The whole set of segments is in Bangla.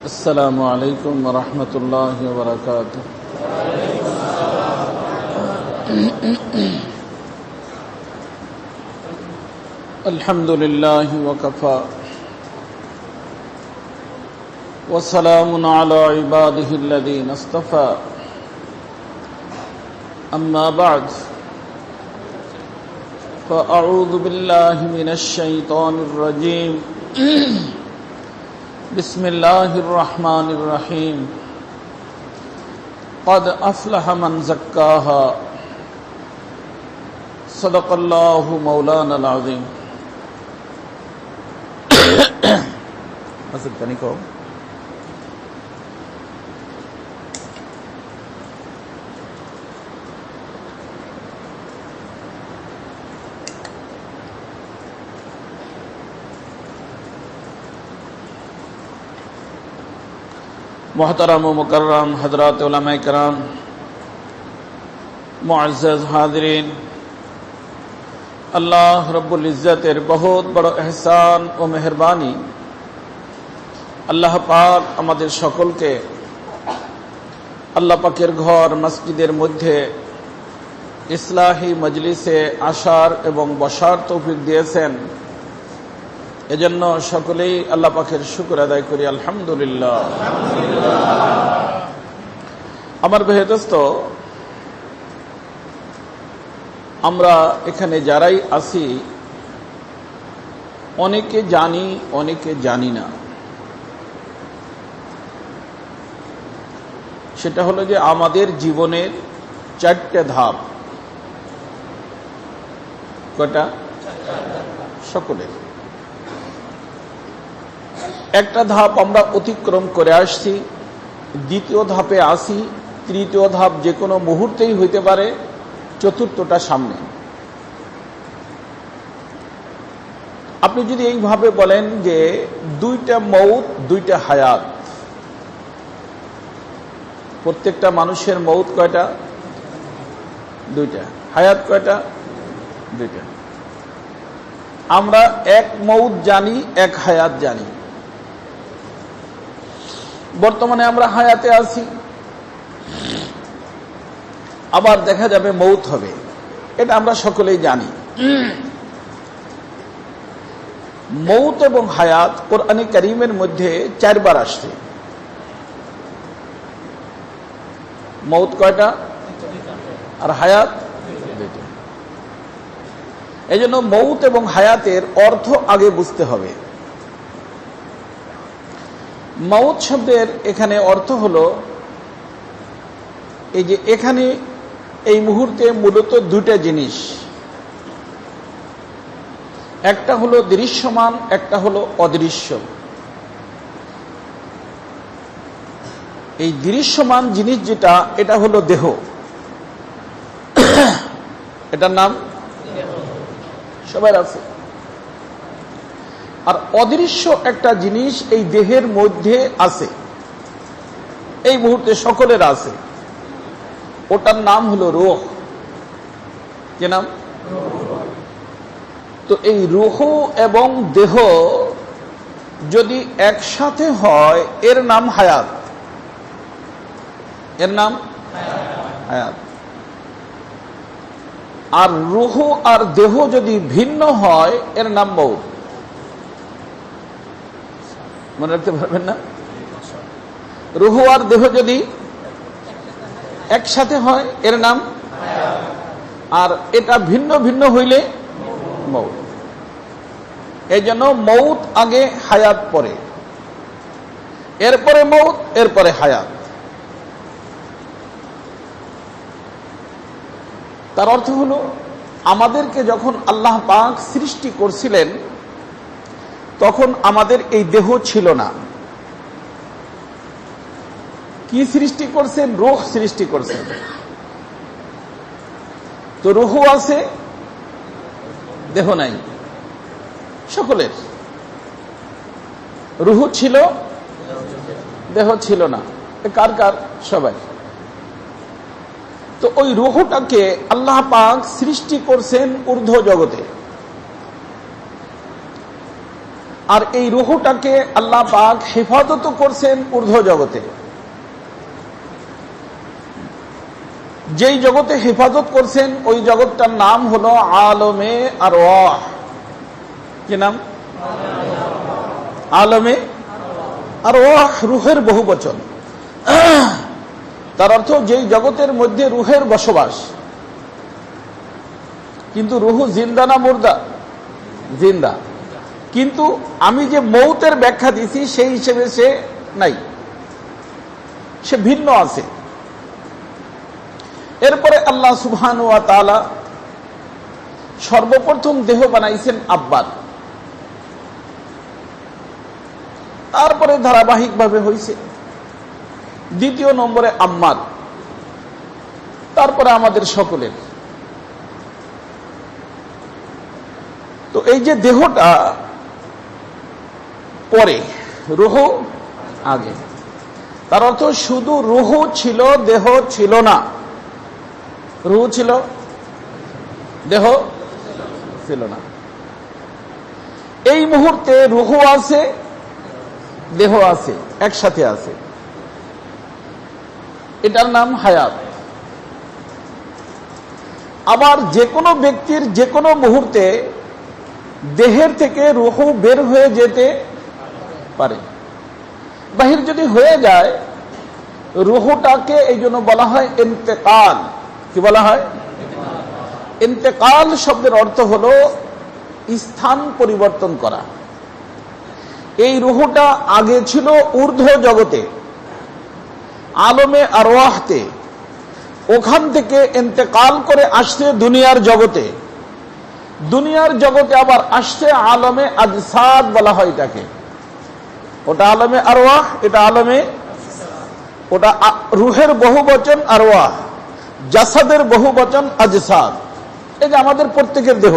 السلام علیکم ورحمۃ اللہ وبرکاتہ. الحمد للہ وکفی وسلام علی عبادہ الذین اصطفی. اما بعد فاعوذ باللہ من الشیطان الرجیم. بسم اللہ الرحمن الرحیم. قد افلح من زکاہا. صدق اللہ مولانا العظیم. محترم و مکرم حضرات علماء کرام، معزز حاضرین، اللہ رب العزت বহুত বড় এহসান ও মেহেরবানি আল্লাহ পাক আমাদের সকলকে আল্লাহ পাকের ঘর মসজিদের মধ্যে ইসলাহি মজলিসে আসার এবং বসার তৌফিক দিয়েছেন। এজন্য সকলেই আল্লাহ পাকের শুকর আদায় করি আলহামদুলিল্লাহ। আমার ভাই দোস্ত, আমরা এখানে যারাই আছি অনেকে জানি অনেকে জানি না। সেটা হলো যে আমাদের জীবনের চারটে ধাপ। কয়টা? সকলের। একটা ধাপ আমরা অতিক্রম করে আসছি, দ্বিতীয় ধাপে আসি, তৃতীয় ধাপ যে কোনো মুহূর্তেই হইতে পারে, চতুর্থটা সামনে। আপনি যদি এইভাবে বলেন যে দুইটা মৌত দুইটা হায়াত, প্রত্যেকটা মানুষের মৌত কয়টা? দুইটা। হায়াত কয়টা? দুইটা। আমরা এক মৌত জানি, এক হায়াত জানি। বর্তমানে আমরা হায়াতে আছি, আবার দেখা যাবে মৌত হবে, এটা আমরা সকলেই জানি। মৌত এবং হায়াত কোরআনে কারীমের মধ্যে 4 বার আসছে। মৌত কয়টা আর হায়াত? দুইটা। এই জন্য মৌত এবং হায়াতের অর্থ আগে বুঝতে হবে। মৌত শব্দের এখানে অর্থ হলো এই যে এখানে এই মুহূর্তে মূলত দুইটা জিনিস, একটা হলো দৃশ্যমান, একটা হলো অদৃশ্য। এই দৃশ্যমান জিনিস যেটা, এটা হলো দেহ, এটার নাম সবার আছে। আর অদৃশ্য একটা জিনিস এই দেহের মধ্যে আছে, এই মুহূর্তে সকলের আছে, ওটার নাম হলো রূহ। কি নাম? তো এই রূহ এবং দেহ যদি একসাথে হয় এর নাম হায়াত, এর নাম হায়াত। আর রূহ আর দেহ যদি ভিন্ন হয় এর নাম মৌত। মনে রাখতে পারবেন না? রূহ আর দেহ যদি একসাথে হয় এর নাম, আর এটা ভিন্ন ভিন্ন হইলে মৌত। এই জন্য মৌত আগে, হায়াত পরে, এরপরে মৌত, এরপরে হায়াত। তার অর্থ হলো আমাদেরকে যখন আল্লাহ পাক সৃষ্টি করছিলেন তখন আমাদের এই দেহ ছিল না। কি সৃষ্টি করছেন? রূহ সৃষ্টি করছেন। তো রূহ আছে, দেহ নাই সকলের। রূহ ছিল, দেহ ছিল না। কার কার? সবাই। তো ওই রূহটাকে আল্লাহ পাক সৃষ্টি করছেন ঊর্ধ্ব জগতে। আর এই রুহটাকে আল্লাহ পাক হেফাজত করছেন ঊর্ধ্ব জগতে। যেই জগতে হেফাজত করছেন ওই জগৎটার নাম হলো আলমে আরওয়াহ। কি নাম? আলমে আরওয়াহ, রুহের বহু বচন। তার অর্থ যেই জগতের মধ্যে রুহের বসবাস। কিন্তু রুহু জিন্দা না মুর্দা? জিন্দা। কিন্তু আমি যে মৌতের ব্যাখ্যা দিছি সেই হিসেবে সে নাই, সে ভিন্ন আছে। এরপরে আল্লাহ সুবহানাহু ওয়া তাআলা সর্বপ্রথম দেহ বানাইছেন আব্বার, তারপরে ধারাবাহিকভাবে হয়েছে দ্বিতীয় নম্বরে আম্মার, তারপরে আমাদের সকলের। তো এই যে দেহটা পরে, রুহ আগে, তার অর্থ শুধু রুহ ছিল, দেহ ছিল না। রুহ ছিল, দেহ ছিল না। এই মুহূর্তে রুহ আছে, দেহ আছে, একসাথে আছে। এটার নাম হায়াত। আবার যে কোনো ব্যক্তির যে কোনো মুহূর্তে দেহের থেকে রুহ বের হয়ে যেতে পারে। বাহির যদি হয়ে যায়, রুহটাকে এই জন্য বলা হয় ইন্তেকাল। কি বলা হয়? ইন্তেকাল শব্দের অর্থ হলো স্থান পরিবর্তন করা। এই রুহটা আগে ছিল ঊর্ধ্ব জগতে, আলমে আরওয়াহতে, ওখান থেকে ইন্তেকাল করে আসছে দুনিয়ার জগতে। দুনিয়ার জগতে আবার আসছে আলমে আজসাদ বলা হয় এটাকে। ওটা আলমে আরওয়াহ, এটা আলমে, ওটা রুহের বহু বচন আরওয়াহ, জাসাদের বহু বচন আজসাদ। এই যে আমাদের প্রত্যেকের দেহ,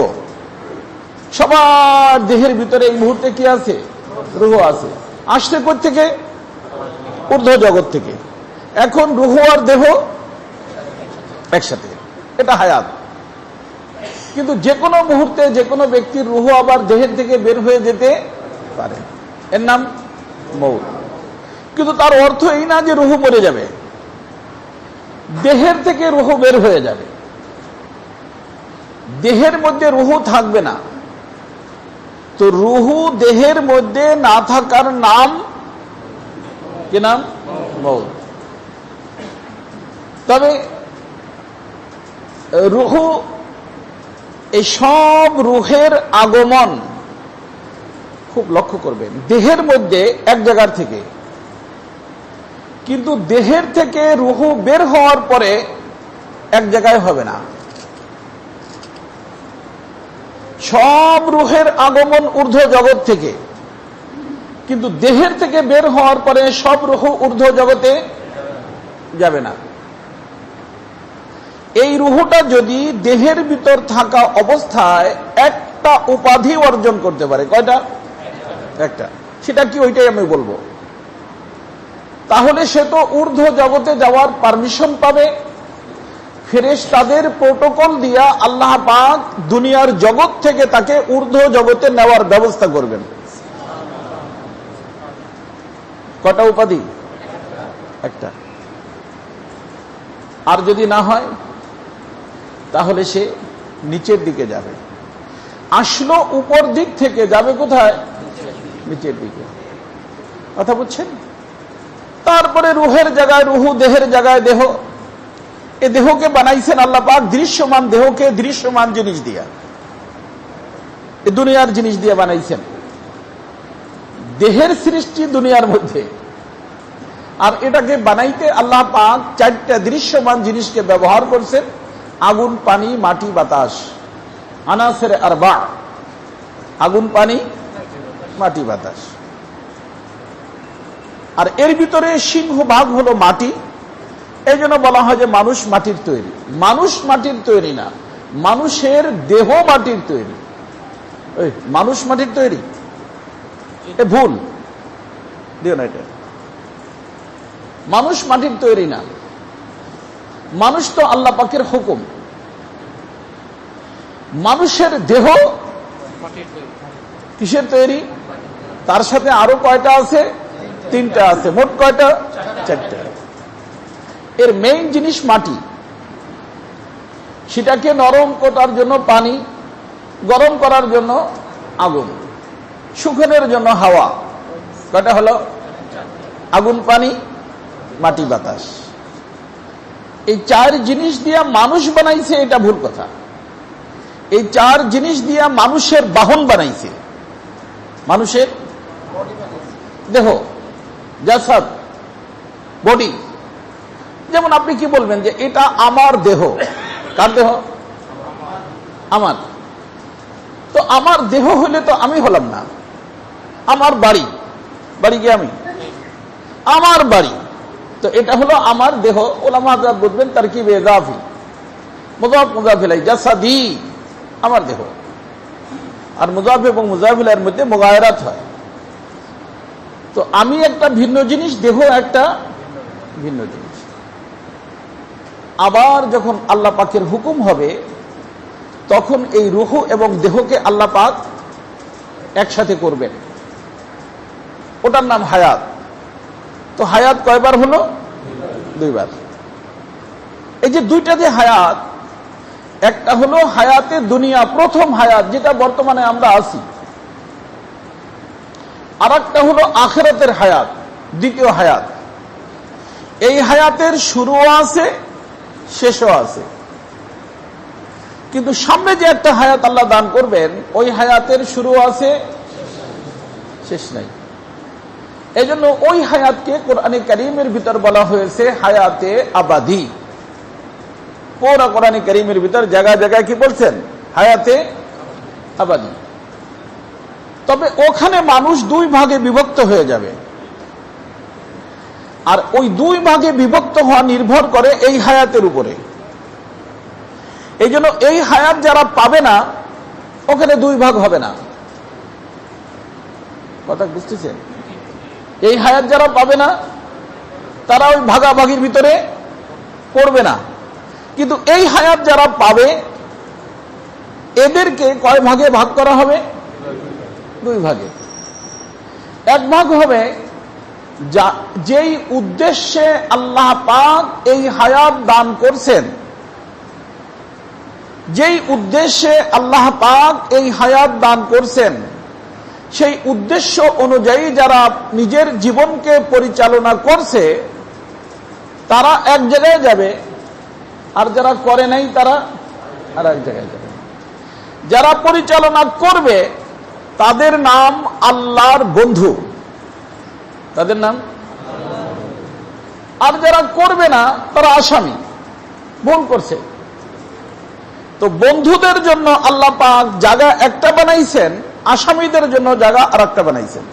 সবার দেহের ভিতরে এই মুহূর্তে কি আছে? রুহ আছে। আসছে কোত্থেকে? ঊর্ধ্ব জগৎ থেকে। এখন রুহ আর দেহ একসাথে, এটা হায়াত। কিন্তু যে কোনো মুহূর্তে যে কোনো ব্যক্তির রুহ আবার দেহের থেকে বের হয়ে যেতে পারে, এর নাম মৌত। কিন্তু তার অর্থ এই না যে রুহ মরে যাবে, দেহের থেকে রুহ বের হয়ে যাবে, দেহের মধ্যে রুহ থাকবে না। তো রুহ দেহের মধ্যে না থাকার নাম কি নাম? মৌত। তবে রুহ, এই সব রুহের আগমন খুব লক্ষ্য করবেন দেহের মধ্যে এক জায়গার থেকে, কিন্তু দেহের থেকে রুহ বের হওয়ার পরে এক জায়গায় হবে না। সব রুহের আগমন ঊর্ধ্ব জগৎ থেকে, কিন্তু দেহের থেকে বের হওয়ার পরে সব রুহ ঊর্ধ্ব জগতে যাবে না। এই রুহটা যদি দেহের ভিতর থাকা অবস্থায় একটা উপাধি অর্জন করতে পারে, কয়টা? একটা। সেটা কি? ওইটাই আমি বলবো। তাহলে সে তো ঊর্ধ্ব জগতে যাওয়ার পারমিশন পাবে। ফেরেশতাদের প্রটোকল দিয়া আল্লাহ পাক দুনিয়ার জগৎ থেকে তাকে ঊর্ধ্ব জগতে নেওয়ার ব্যবস্থা করবেন। কয়টা উপাধি? একটা। আর যদি না হয় তাহলে সে নিচের দিকে যাবে। আসলো উপর দিক থেকে, যাবে কোথায়? নিচের দিকে। কথা বুঝছেন? তারপরে রুহের জায়গায় রুহু, দেহের জায়গায় দেহ। এ দেহকে বানাইছেন আল্লাহ পাক দৃশ্যমান দেহকে দৃশ্যমান জিনিস দিয়া, এ দুনিয়ার জিনিস দিয়ে বানাইছেন। দেহের সৃষ্টি দুনিয়ার মধ্যে, আর এটাকে বানাইতে আল্লাহ পাক চারটা দৃশ্যমান জিনিসকে ব্যবহার করছেন: আগুন, পানি, মাটি, বাতাস। আনাসের আরবা, আগুন, পানি, মাটি, বাতাস। আর এর ভিতরে সিংহভাগ হলো মাটি। এই জন্য বলা হয় যে মানুষ মাটির তৈরি। মানুষ মাটির তৈরি না, মানুষের দেহ মাটির তৈরি। মানুষ মাটির তৈরি, এ ভুল দিও না। এটা মানুষ মাটির তৈরি না, মানুষ তো আল্লাহ পাকের হুকুম। মানুষের দেহ কিসের তৈরি? তার সাথে আরো কয়টা আছে? তিনটা আছে। মোট কয়টা? চারটা। এর মেইন জিনিস মাটি, সেটাকে নরম করার জন্য পানি, গরম করার জন্য আগুন, শুকানোর জন্য হাওয়া। কয়টা হলো? আগুন, পানি, মাটি, বাতাস। এই চার জিনিস দিয়ে মানুষ বানাইছে, এটা ভুল কথা। এই চার জিনিস দিয়ে মানুষের বাহন বানাইছে, মানুষের দেহ, জাসাদ, বডি। যেমন আপনি কি বলবেন যে এটা আমার দেহ? কার দেহ? আমার। তো আমার দেহ হলে তো আমি হলাম না। আমার বাড়ি, বাড়ি কি আমি? আমার বাড়ি, তো এটা হলো আমার দেহ। ওলামা হাজরাত বলবেন তারকিব ইজাফি, মুযাফ মুযাফ ইলাইহি, জাসাদি, আমার দেহ। আর মুযাফ এবং মুযাফ ইলাইহির মধ্যে মুগায়রাত হয়। তো আমি একটা ভিন্ন জিনিস, দেহ একটা ভিন্ন জিনিস। আবার যখন আল্লাহ পাকের হুকুম হবে, তখন এই রূহ এবং দেহকে আল্লাহ পাক একসাথে করবেন, ওটার নাম হায়াত। তো হায়াত কয়বার হলো? দুইবার। এই যে দুইটাতে হায়াত, একটা হলো হায়াতে দুনিয়া, প্রথম হায়াত যেটা বর্তমানে আমরা আছি, আর একটা হলো আখিরাতের হায়াত, দ্বিতীয় হায়াত। এই হায়াতের শুরুও আছে, শেষও আছে। কিন্তু সামনে যে একটা হায়াত আল্লাহ দান করবেন, ওই হায়াতের শুরু আছে, শেষ নাই। এই জন্য ওই হায়াতকে কোরআনে কারীমের ভিতর বলা হয়েছে হায়াতে আবাদি। পুরা কোরআনে কারীমের ভিতর জায়গায় জায়গায় কি বলছেন? হায়াতে আবাদি। তবে ওখানে মানুষ দুই ভাগে বিভক্ত হয়ে যাবে, আর ওই দুই ভাগে বিভক্ত হওয়া নির্ভর করে এই হায়াতের উপরে। এই জন্য এই হায়াত যারা পাবে না, ওখানে দুই ভাগ হবে না। কথা বুঝতেছেন? এই হায়াত যারা পাবে না, তারা ওই ভাগাভাগির ভিতরে পড়বে না। কিন্তু এই হায়াত যারা পাবে, এদেরকে কয় ভাগে ভাগ করা হবে? দুই ভাগে। এক ভাগ হবে যেই উদ্দেশ্যে আল্লাহ পাক এই হায়াত দান করছেন, যেই উদ্দেশ্যে আল্লাহ পাক এই হায়াত দান করছেন, সেই উদ্দেশ্য অনুযায়ী যারা নিজের জীবনকে পরিচালনা করছে, তারা এক জায়গায় যাবে, আর যারা করে নাই তারা আর এক জায়গায় যাবে। যারা পরিচালনা করবে তাদের নাম আল্লাহর বন্ধু, তাদের নাম। আর যারা করবে না তারা আসামি, ভুল করছে। তো বন্ধুদের জন্য আল্লাহ পাক জায়গা একটা বানাইছেন, আসামিদের জন্য জায়গা আর একটা বানাইছেন।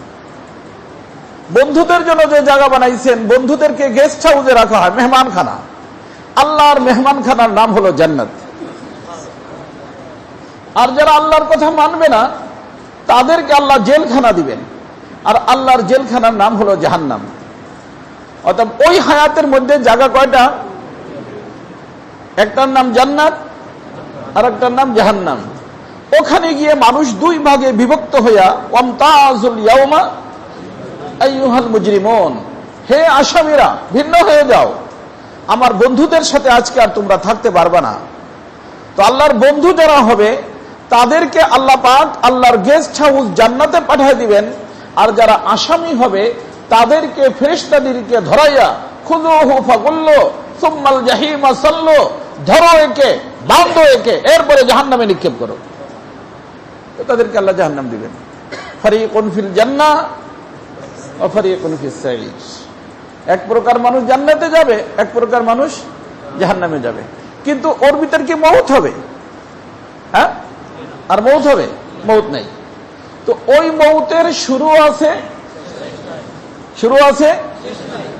বন্ধুদের জন্য যে জায়গা বানাইছেন, বন্ধুদেরকে গেস্ট হাউসে রাখা হয়, মেহমানখানা। আল্লাহর মেহমানখানার নাম হলো জান্নাত। আর যারা আল্লাহর কথা মানবে না, তাদেরকে আল্লাহ জেলখানা দিবেন, আর আল্লাহর জেলখানার নাম হলো জাহান্নাম। অর্থাৎ ওই হায়াতের মধ্যে জায়গা কয়টা? একটার নাম জান্নাত, আর একটার নাম জাহান্নাম। ওখানে গিয়ে মানুষ দুই ভাগে বিভক্ত হইয়া ওয়ামতাজুল ইয়াউমা আইয়ুহাল মুজরিমুন, হে আসামিরা ভিন্ন হয়ে যাও, আমার বন্ধুদের সাথে আজকে আর তোমরা থাকতে পারবে না। তো আল্লাহর বন্ধু যারা হবে, তাদেরকে আল্লাহ পাক আল্লাহর গেস্ট হাউস জান্নাতে পাঠিয়ে দিবেন। আর যারা আসামি হবে, তাদেরকে ফেরেশতাদেরকে ধরাইয়া খুযুহু ফাগুল্লু সুম্মাল জাহিমা সাল্লু, ধরো একে, বাঁধো একে, এরপরে জাহান্নামে নিক্ষেপ করো। তো তাদেরকে আল্লাহ জাহান্নাম দিবেন। ফারিকুন ফিল জান্নাহ ওয়া ফারিকুন ফিস সাঈর। এক প্রকার মানুষ জান্নাতে যাবে, এক প্রকার মানুষ জাহান্নামে যাবে। কিন্তু ওর ভিতর কি মউত হবে? হ্যাঁ, আর মউত হবে? মউত নাই। তো ওই মউতের শুরু আছে, শুরু আছে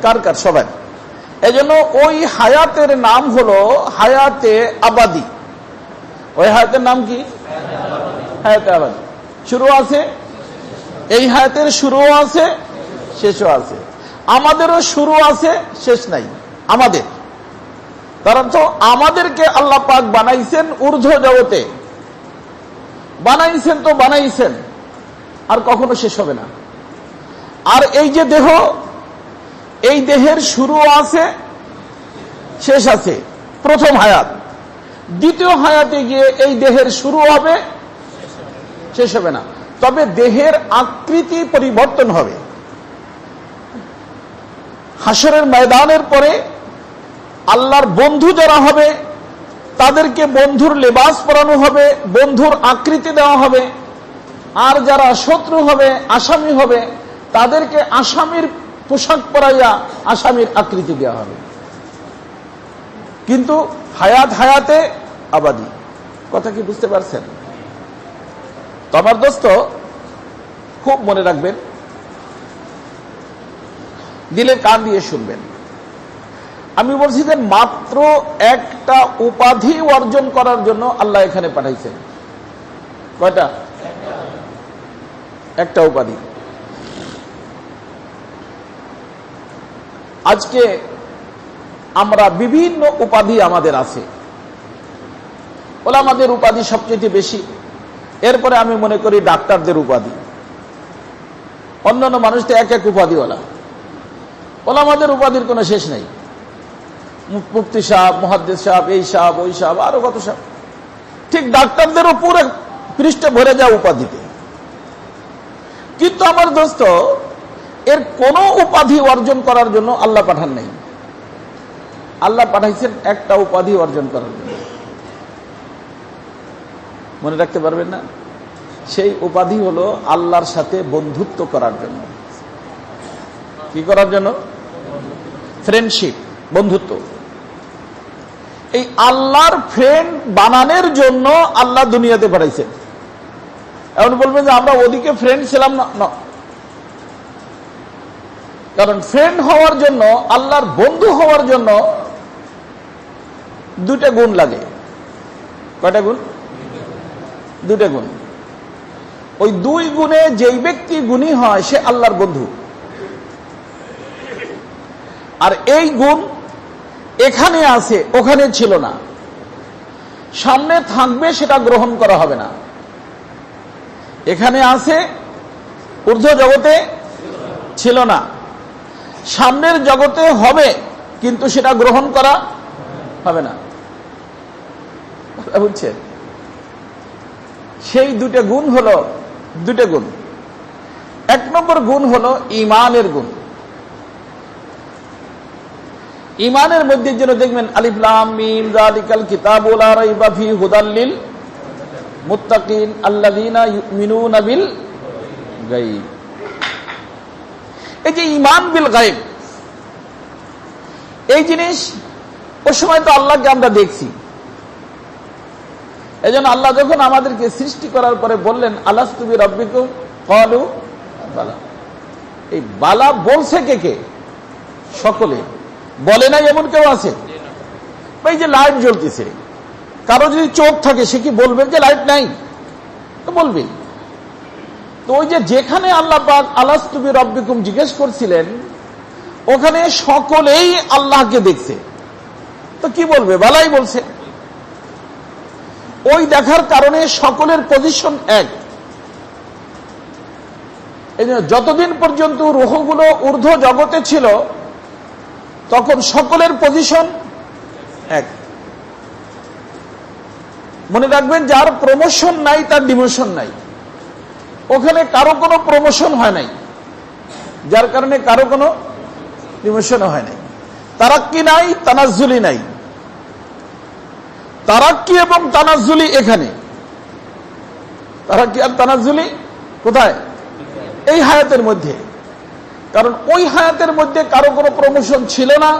কার কার? সবাই। এই জন্য ওই হায়াতের নাম হলো হায়াতে আবাদি। ওই হায়াতের নাম কি? হায়াতে আবাদি। শুরু আছে, এই হায়াতের শুরুও আছে, শেষও আছে। আমাদেরও শুরু আছে, শেষ নাই আমাদের। কারণ তো আমাদেরকে আল্লাহ পাক বানাইছেন ঊর্ধ্ব জগতে, বানাইছেন তো বানাইছেন, আর কখনো শেষ হবে না। আর এই যে দেহ, এই দেহের শুরু আছে, শেষ আছে। প্রথম হায়াত, দ্বিতীয় হায়াতে গিয়ে এই দেহের শুরু হবে, শেষ হবে না। তবে দেহের আকৃতি পরিবর্তন হবে। হাসরের ময়দানের পরে আল্লাহর বন্ধু যারা হবে তাদেরকে বন্ধুর লেবাস পরানো হবে, বন্ধুর আকৃতি দেওয়া হবে। আর যারা শত্রু হবে, আসামি হবে, তাদেরকে আসামির পোশাক পরাইয়া আসামির আকৃতি দেওয়া হবে। কিন্তু হায়াত হায়াতে আবাদি। কথা কি বুঝতে পারছেন? তো আমার দোস্ত, খুব মনে রাখবেন, দিলে কান দিয়ে শুনবেন। আমি বলছি যে মাত্র একটা উপাধি অর্জন করার জন্য আল্লাহ এখানে পাঠাইছেন। কয়টা? একটা উপাধি। আজকে আমরা বিভিন্ন উপাধি আমাদের আছে। ওলামাদের উপাধি সবচেয়ে বেশি, এরপরে আমি মনে করি ডাক্তারদের উপাধি। অন্যান্য মানুষ তো এক এক উপাধিওয়ালা। ওলামাদের উপাধির কোনো শেষ নাই। মুফতি সাহেব, মুহাদ্দিস সাহেব, এই সাহেব, ওই সাহেব, আরো কত সাহেব। ঠিক ডাক্তারদেরও পুরো পৃষ্ঠে ভরে যায় উপাধিতে। কিন্তু আমার দোস্ত, এর কোন উপাধি অর্জন করার জন্য আল্লাহ পাঠান নাই। আল্লাহ পাঠাইছেন একটা উপাধি অর্জন করার জন্য। মনে রাখতে পারবেন না? সেই উপাধি হলো আল্লাহর সাথে বন্ধুত্ব করার জন্য। কি করার জন্য? ফ্রেন্ডশিপ, বন্ধুত্ব। এই আল্লাহর ফ্রেন্ড বানানোর জন্য আল্লাহ দুনিয়াতে পাঠাইছেন। এখন বলবেন যে আমরা ওদিকে ফ্রেন্ড ছিলাম না। কারণ ফ্রেন্ড হওয়ার জন্য, আল্লাহর বন্ধু হওয়ার জন্য দুইটা গুণ লাগে। কয়টা গুণ? দুইটা গুণ। ওই দুই গুণে যেই ব্যক্তি গুণী হয় সে আল্লাহর বন্ধু। আর এই গুণ এখানে আছে, ওখানে ছিল না। সামনে থাকবে, সেটা গ্রহণ করা হবে না। এখানে আছে, ঊর্ধ্ব জগতে ছিল না। সামনের জগতে হবে, কিন্তু সেটা গ্রহণ করা হবে না। বুঝছেন? সেই দুটো গুণ হলো, দুটো গুণ। এক নম্বর গুণ হলো ঈমানের গুণ। ঈমানের মধ্যে যেন দেখবেন আলিফ লাম মিম যালিকাল কিতাবু লা রাইবা ফীহি হুদাল লিল মুত্তাকিন আল্লাযীনা ইউমিনুনা বিল গায়ব। এই যে ঈমান বিল গায়ব, এই জিনিস ওই সময় তো আল্লাহকে আমরা দেখছি। এই জন্য আল্লাহ যখন আমাদেরকে সৃষ্টি করার পরে বললেন আলাস্তু বিরাব্বিকুম ক্বালু বালা। এই বালা বলছে কে কে? সকলে। বলে নাই এমন কেউ আছে? এই যে লাইট জ্বলতেছে, কারো যদি চোখ থাকে সে কি বলবে যে লাইট নাই? তো বলবে। তো ওই যে যেখানে আল্লাহ পাক আলাস্তু বিরাব্বিকুম জিজ্ঞেস করছিলেন, ওখানে সকলেই আল্লাহকে দেখছে। তো কি বলবে? বালাই বলছে। ওই দেখার কারণে সকলের পজিশন এক। এই জন্য যতদিন পর্যন্ত রূহগুলো ঊর্ধ্ব জগতে ছিল, তখন সকলের পজিশন এক। মনে রাখবেন, যার প্রমোশন নাই তার ডিমোশন নাই। ওখানে কারো কোনো প্রমোশন হয় নাই, যার কারণে কারো কোনো ডিমোশন হয় নাই। তারাক্কি নাই, তানাজ্জুলি নাই। তারাক্কি এবং তানাজ্জুলি এখানে। তারাক্কি আর তানাজ্জুলি কোথায়? এই হায়াতের মধ্যে। কারণ ওই হায়াতের মধ্যে কারো কোনো প্রমোশন ছিল না।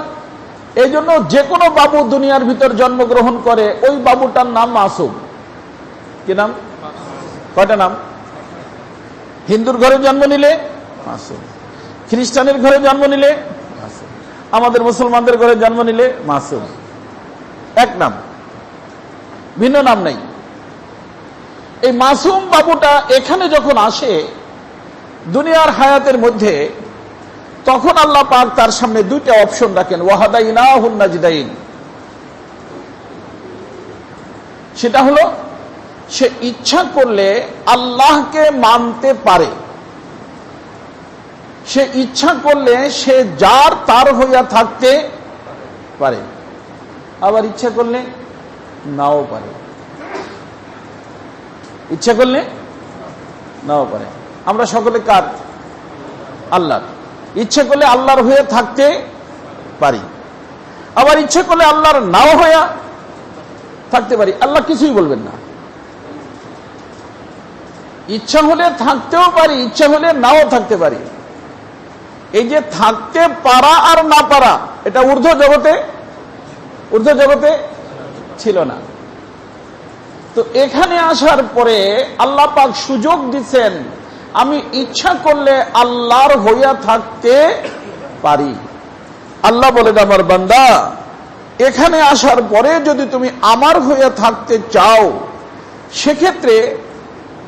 এই জন্য যে কোনো বাবু দুনিয়ার ভিতর জন্মগ্রহণ করে, ওই বাবুটার নাম মাসুম। কি নাম? কয়টা নাম? হিন্দুর ঘরে জন্ম নিলে মাসুম, খ্রিস্টানের ঘরে জন্ম নিলে মাসুম, আমাদের মুসলমানদের ঘরে জন্ম নিলে মাসুম। এক নাম, ভিন্ন নাম নাই। এই মাসুম বাবুটা এখানে যখন আসে দুনিয়ার হায়াতের মধ্যে, তখন আল্লাহ পাক তার সামনে দুইটা অপশন রাখেন, ওয়াহাদাইনাহুন নাজদাইন। সেটা হলো, সে ইচ্ছা করলে আল্লাহকে মানতে পারে, সে ইচ্ছা করলে সে যার তার হইয়া থাকতে পারে, আবার ইচ্ছা করলে নাও পারে, ইচ্ছা করলে নাও পারে। আমরা সকলে কার? আল্লাহর। ইচ্ছা করলে আল্লাহর হয়ে থাকতে পারি, আবার ইচ্ছা করলে আল্লাহর নাও হইয়া থাকতে পারি। আল্লাহ কিছুই বলবেন না। ইচ্ছা হলে থাকতেও পারি, ইচ্ছা হলে নাও থাকতে পারি। এই যে থাকতে পারা আর না পারা, এটা ঊর্ধ্ব জগতে ছিল না। তো এখানে আসার পরে আল্লাহ পাক সুযোগ দিচ্ছেন, আমি ইচ্ছা করলে আল্লাহর হইয়া থাকতে পারি। আল্লাহ বলেন, আমার বান্দা, এখানে আসার পরে যদি তুমি আমার হইয়া থাকতে চাও, সেক্ষেত্রে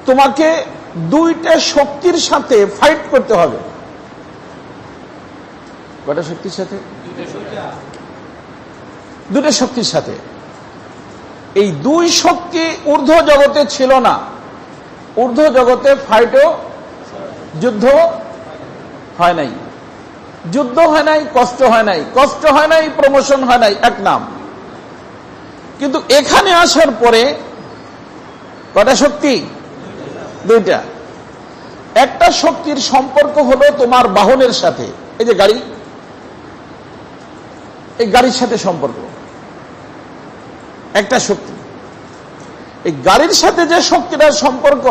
তোমাকে দুইটা শক্তির সাথে ফাইট করতে হবে। কয়টা শক্তির সাথে? দুটো শক্তির সাথে। এই দুই শক্তি ঊর্ধ্ব জগতে ছিল না। ঊর্ধ্ব জগতে ফাইটও, যুদ্ধ হয় নাই, যুদ্ধ হয় নাই, কষ্ট হয় নাই, কষ্ট হয় নাই, প্রমোশন হয় নাই, এক নাম। কিন্তু এখানে আসার পরে কয়টা শক্তি? দুইটা। একটা শক্তির সম্পর্ক হলো তোমার বাহনের সাথে, এই যে গাড়ি, এই গাড়ির সাথে সম্পর্ক একটা শক্তি। এই গাড়ির সাথে যে শক্তিটার সম্পর্ক,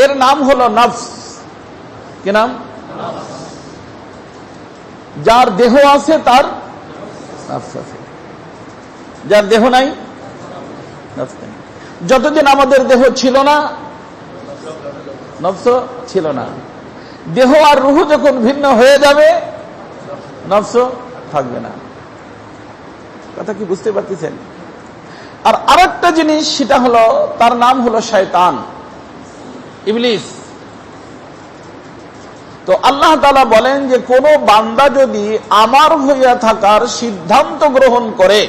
এর নাম হলো নফস। কি নাম? যার দেহ আছে তার নফস আছে, যার দেহ নাই নফস নেই। যতদিন আমাদের দেহ ছিল না, নফস ছিল না। দেহ আর রূহ যখন ভিন্ন হয়ে যাবে, নফস থাকবে না। কথা কি বুঝতে পারতেছেন? আর আরেকটা জিনিস, সেটা হলো, তার নাম হলো শয়তান, ইবলিস। তো আল্লাহ তাআলা বলেন যে কোন বান্দা যদি আমার হইয়া থাকার সিদ্ধান্ত গ্রহণ করে,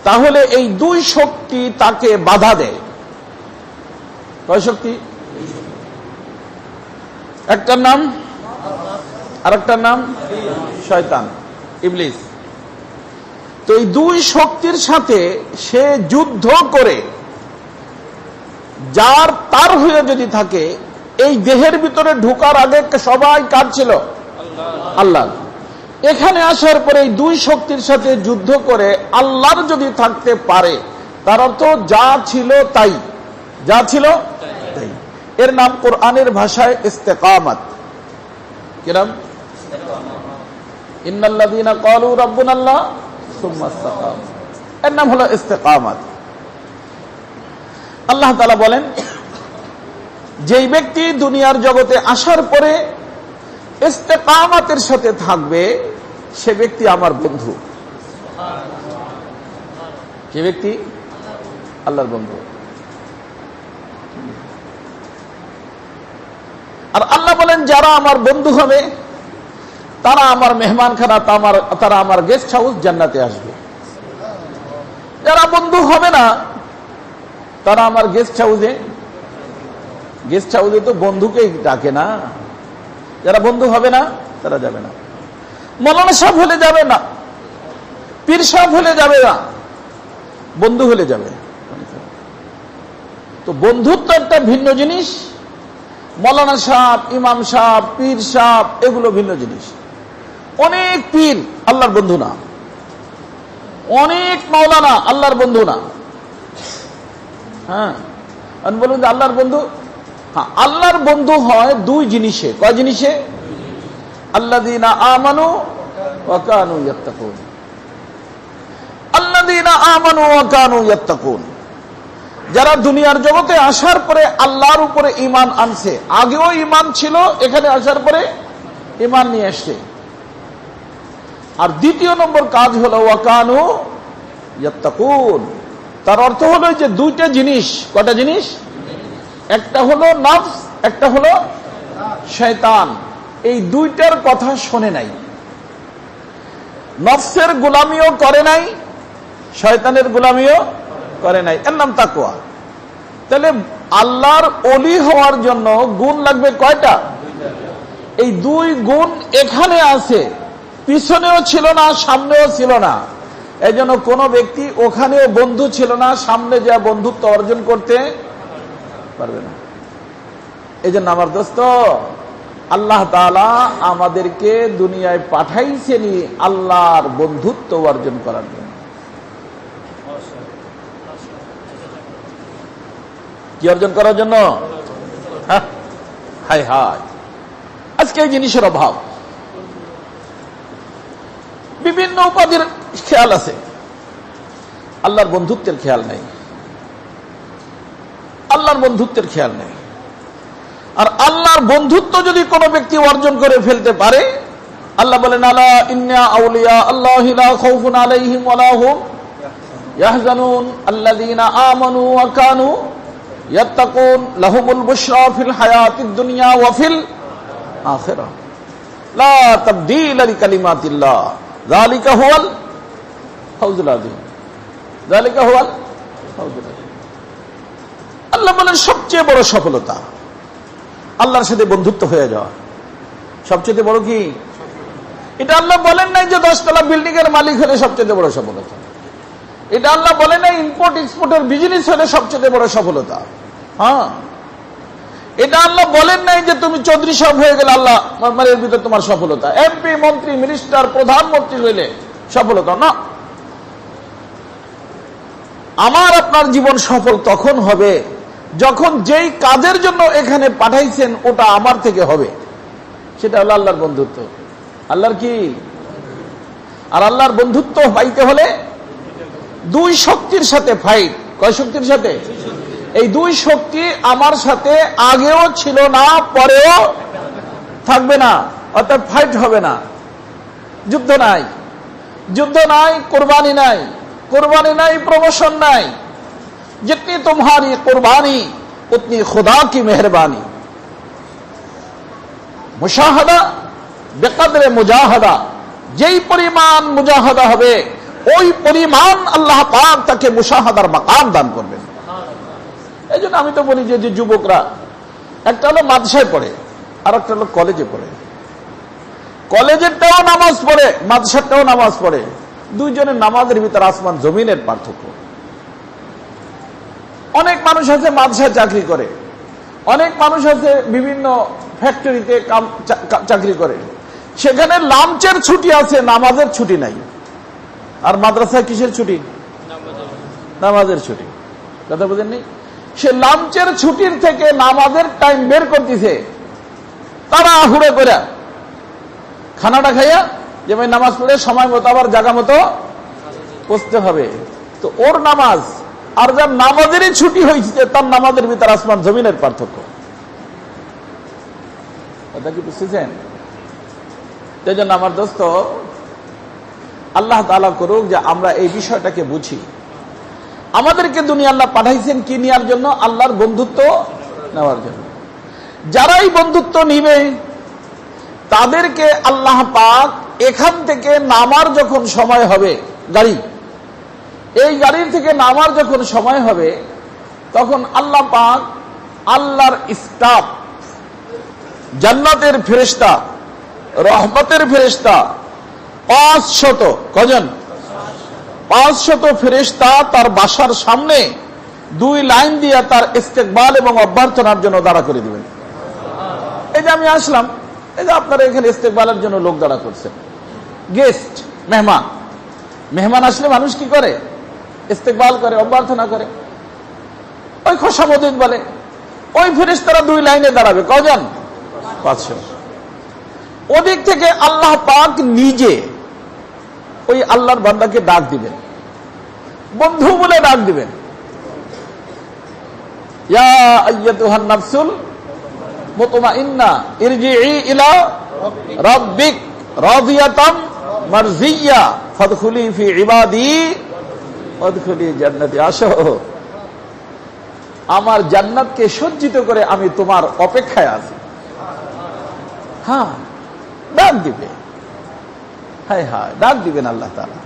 তাহলে এই দুই শক্তি তাকে বাধা দেয়। কয় শক্তি? একটার নাম, আরেকটার নাম শয়তান, ইবলিস। তো এই দুই শক্তির সাথে সে যুদ্ধ করে যার তার হয়ে যদি থাকে, এই দেহের ভিতরে ঢোকার আগে সবাই কার ছিল? আল্লাহ। এখানে আসার পরে এই দুই শক্তির সাথে যুদ্ধ করে আল্লাহর যদি থাকতে পারে, তার অর্থ যা ছিল তাই, যা ছিল তাই। এর নাম কোরআনের ভাষায় ইস্তেকামাত। কি নাম? ইন্নাল্লাযীনা ক্বালু রাব্বুনাল্লাহ সুম্মা ইসতাকামু, এর নাম হলো ইস্তেকামাত। আল্লাহ তাআলা বলেন, যেই ব্যক্তি দুনিয়ার জগতে আসার পরে ইস্তেকামাতের সাথে থাকবে, সে ব্যক্তি আমার বন্ধু। যে ব্যক্তি আল্লাহর বন্ধু। আর আল্লাহ বলেন, যারা আমার বন্ধু হবে তারা আমার মেহমানখানা, তারা আমার গেস্ট হাউস জান্নাতে আসবে। যারা বন্ধু হবে না, তারা আমার গেস্ট হাউসে তো বন্ধুকেই ডাকে না। যারা বন্ধু হবে না, তারা যাবে না। মৌলানা সাহেব হলে যাবে না, পীর সাহেব হলে যাবে না, বন্ধু হলে যাবে। তো বন্ধুত্ব একটা ভিন্ন জিনিস। মৌলানা সাহেব, ইমাম সাহেব, পীর সাহেব, এগুলো ভিন্ন জিনিস। অনেক পীর আল্লাহর বন্ধু না, অনেক মাওলানা আল্লাহর বন্ধু না। হ্যাঁ, বলুন যে আল্লাহর বন্ধু। হ্যাঁ, আল্লাহর বন্ধু হয় দুই জিনিসে। কয় জিনিসে? আল্লাযীনা আমানু ওয়া কানু ইয়াত্তাকুন। আল্লাযীনা আমানু ওয়া কানু ইয়াত্তাকুন, যারা দুনিয়ার জগতে আসার পরে আল্লাহর উপরে ঈমান আনছে। আগেও ঈমান ছিল, এখানে আসার পরে ঈমান নিয়ে আসছে। আর দ্বিতীয় নম্বর কাজ হলো ওয়া কানু ইয়াত্তাকুন। তার অর্থ হলো যে দুইটা জিনিস। কয়টা জিনিস? একটা হলো নফস, একটা হলো শয়তান। এই দুইটার কথা শোনে নাই, নফসের গোলামিও করে নাই, শয়তানের গোলামিও করে নাই। এর নাম তাকওয়া। তাহলে আল্লাহর ওলি হওয়ার জন্য গুণ লাগবে কয়টা? এই দুই গুণ এখানে আছে, পিছনেও ছিল না, সামনেও ছিল না। এই জন্য কোনো ব্যক্তি ওখানেও বন্ধু ছিল না, সামনে যা বন্ধুত্ব অর্জন করতে পারবে না। এই জন্য আমার দোস্ত, আল্লাহ তাআলা আমাদেরকে দুনিয়ায় পাঠাইছেনই আল্লাহর বন্ধুত্ব অর্জন করার জন্য। কি অর্জন করার জন্য? হায় হায়, আজকে এই জিনিসের অভাব। বিভিন্ন উপাধির খেয়াল আছে, আল্লাহর বন্ধুত্বের খেয়াল নেই। আল্লাহর বন্ধুত্বের খেয়াল নেই। আর আল্লাহর বন্ধুত্ব যদি কোনো ব্যক্তি অর্জন করে ফেলতে পারে, আল্লাহ বলেন, আলা ইন্না আউলিয়া আল্লাহি লা খাউফুন আলাইহিম ওয়া লা হুম ইয়াহজানুন আল্লাযীনা আমানু ওয়া কানু ইয়াত্তাকুন লাহুমুল বুশরা ফিল হায়াতিদ দুনিয়া ওয়া ফিল আখিরাহ লা তাবদীলা লিকালিমাতিল্লাহ যালিকা হুয়াল ফাওজুল আযীম। যালিকা হুয়াল ফাওজুল আযীম। আল্লাহ বলেন সবচেয়ে বড় সফলতা আল্লাহর সাথে বন্ধুত্ব হয়ে যাওয়া। সবচেয়ে বড় কি? এটা আল্লাহ বলেন নাই যে 10 তলা বিল্ডিং এর মালিক হলে সবচেয়ে বড় সফলতা। এটা আল্লাহ বলেন নাই ইম্পোর্ট এক্সপোর্টের বিজনেস হলে সবচেয়ে বড় সফলতা। হ্যাঁ, এটা আল্লাহ বলেন নাই যে তুমি চৌধুরী সাহেব হয়ে গেলে আল্লাহ এর ভিতরে তোমার সফলতা, এমপি মন্ত্রী মিনিস্টার প্রধানমন্ত্রী হইলে সফলতা না। আমার আপনার জীবন সফল তখন হবে যখন যেই কাজের জন্য এখানে পাঠাইছেন ওটা আমার থেকে হবে। সেটা হলো আল্লাহর বন্ধুত্ব। আল্লাহর কি? আর আল্লাহর বন্ধুত্ব পাইতে হলে দুই শক্তির সাথে ফাইট। কয় শক্তির সাথে? এই দুই শক্তি আমার সাথে আগেও ছিল না, পরেও থাকবে না। অর্থাৎ ফাইট হবে না, যুদ্ধ নাই, যুদ্ধ নাই, কুরবানি নাই, कुर्बानी नहीं, प्रमोशन नहीं। जितनी तुम्हारी कुर्बानी उतनी खुदा की मेहरबानी। मुशाहदा बेकदरे मुजाहदा, যেই পরিমাণ মুজাহাদা হবে ওই পরিমাণ আল্লাহ পাক তাকে মুশাহাদার মাকাম দান করবেন। এই জন্য আমি তো বলি যে যুবকরা, একটা হলো মাদ্রাসায় পড়ে আর একটা হলো কলেজে পড়ে। কলেজেরটাও নামাজ পড়ে, মাদ্রাসাটাও নামাজ পড়ে। দুইজনের নামাজের ভিতর আসমান জমিনের পার্থক্য। অনেক মানুষ আছে মাদ্রাসায় চাকরি করে, অনেক মানুষ আছে বিভিন্ন ফ্যাক্টরিতে চাকরি করে, সেখানে লাঞ্চের ছুটি আছে, নামাজের ছুটি নাই। আর মাদ্রাসায় কিসের ছুটি? নামাজের ছুটি। কথা বুঝেননি? সে লাঞ্চের ছুটির থেকে নামাজের টাইম বের করতেছে, তারা হুড়ে করে খানাটা খাইয়া যে ভাই নামাজ পড়ে সময় মতো আবার জায়গা মতো পৌঁছতে হবে। তো ওর নামাজ আর যার নামাজেরই ছুটি হয়েছে তার নামাজের ভিতর আসমান জমিনের পার্থক্য। কথা কি বুঝতেছেন? সেই জন্য আমার দোস্ত, আল্লাহ তাআলা করুক যে আমরা এই বিষয়টাকে বুঝি। আমাদেরকে দুনিয়া আল্লাহ পাঠাইছেন কি নেওয়ার জন্য? আল্লাহর বন্ধুত্ব নেওয়ার জন্য। যারাই বন্ধুত্ব নিবে তাদেরকে আল্লাহ পাক এখান থেকে নামার যখন সময় হবে, এই গাড়ির থেকে নামার যখন সময় হবে, তখন আল্লাহ পাক আল্লাহর স্টাফ, জান্নাতের ফেরেশতা, রহমতের ফেরেশতা 500 কজন? 500 ফেরেশতা তার বাসার সামনে 2 লাইন দিয়ে তার ইস্তেকবাল এবং অভ্যর্থনার জন্য দাঁড়া করে দিবেন। এই যে আমি আসলাম, এই যে আপনারা এখানে ইস্তেকবালের জন্য লোক দাঁড়া করছেন। গেস্ট, মেহমান আসলে মানুষ কি করে? ইস্তেকবাল করে, অভ্যর্থনা করে, ওই খোশামদিদ বলে। ওই ফেরেশতারা 2 লাইনে দাঁড়াবে। কজন? 500। ওদিক থেকে আল্লাহ পাক নিজে ওই আল্লাহর বান্দাকে ডাক দিবেন, বন্ধু বলে ডাক দিবেন। ইয়া আইয়াতুহান নাফসুল মুতমাইন্না ইরজিই ইলা রাব্বিক রাদিয়াতাম মারজিয়া ফাদখুলি ফি ইবাদি ওয়াদখুলি জান্নাতি। আসো, আমার জান্নাতকে সজ্জিত করে আমি তোমার অপেক্ষায় আছি। হ্যাঁ, ডাক দিবে। হায় হায়, ডাক দিবেন আল্লাহ তাআলা।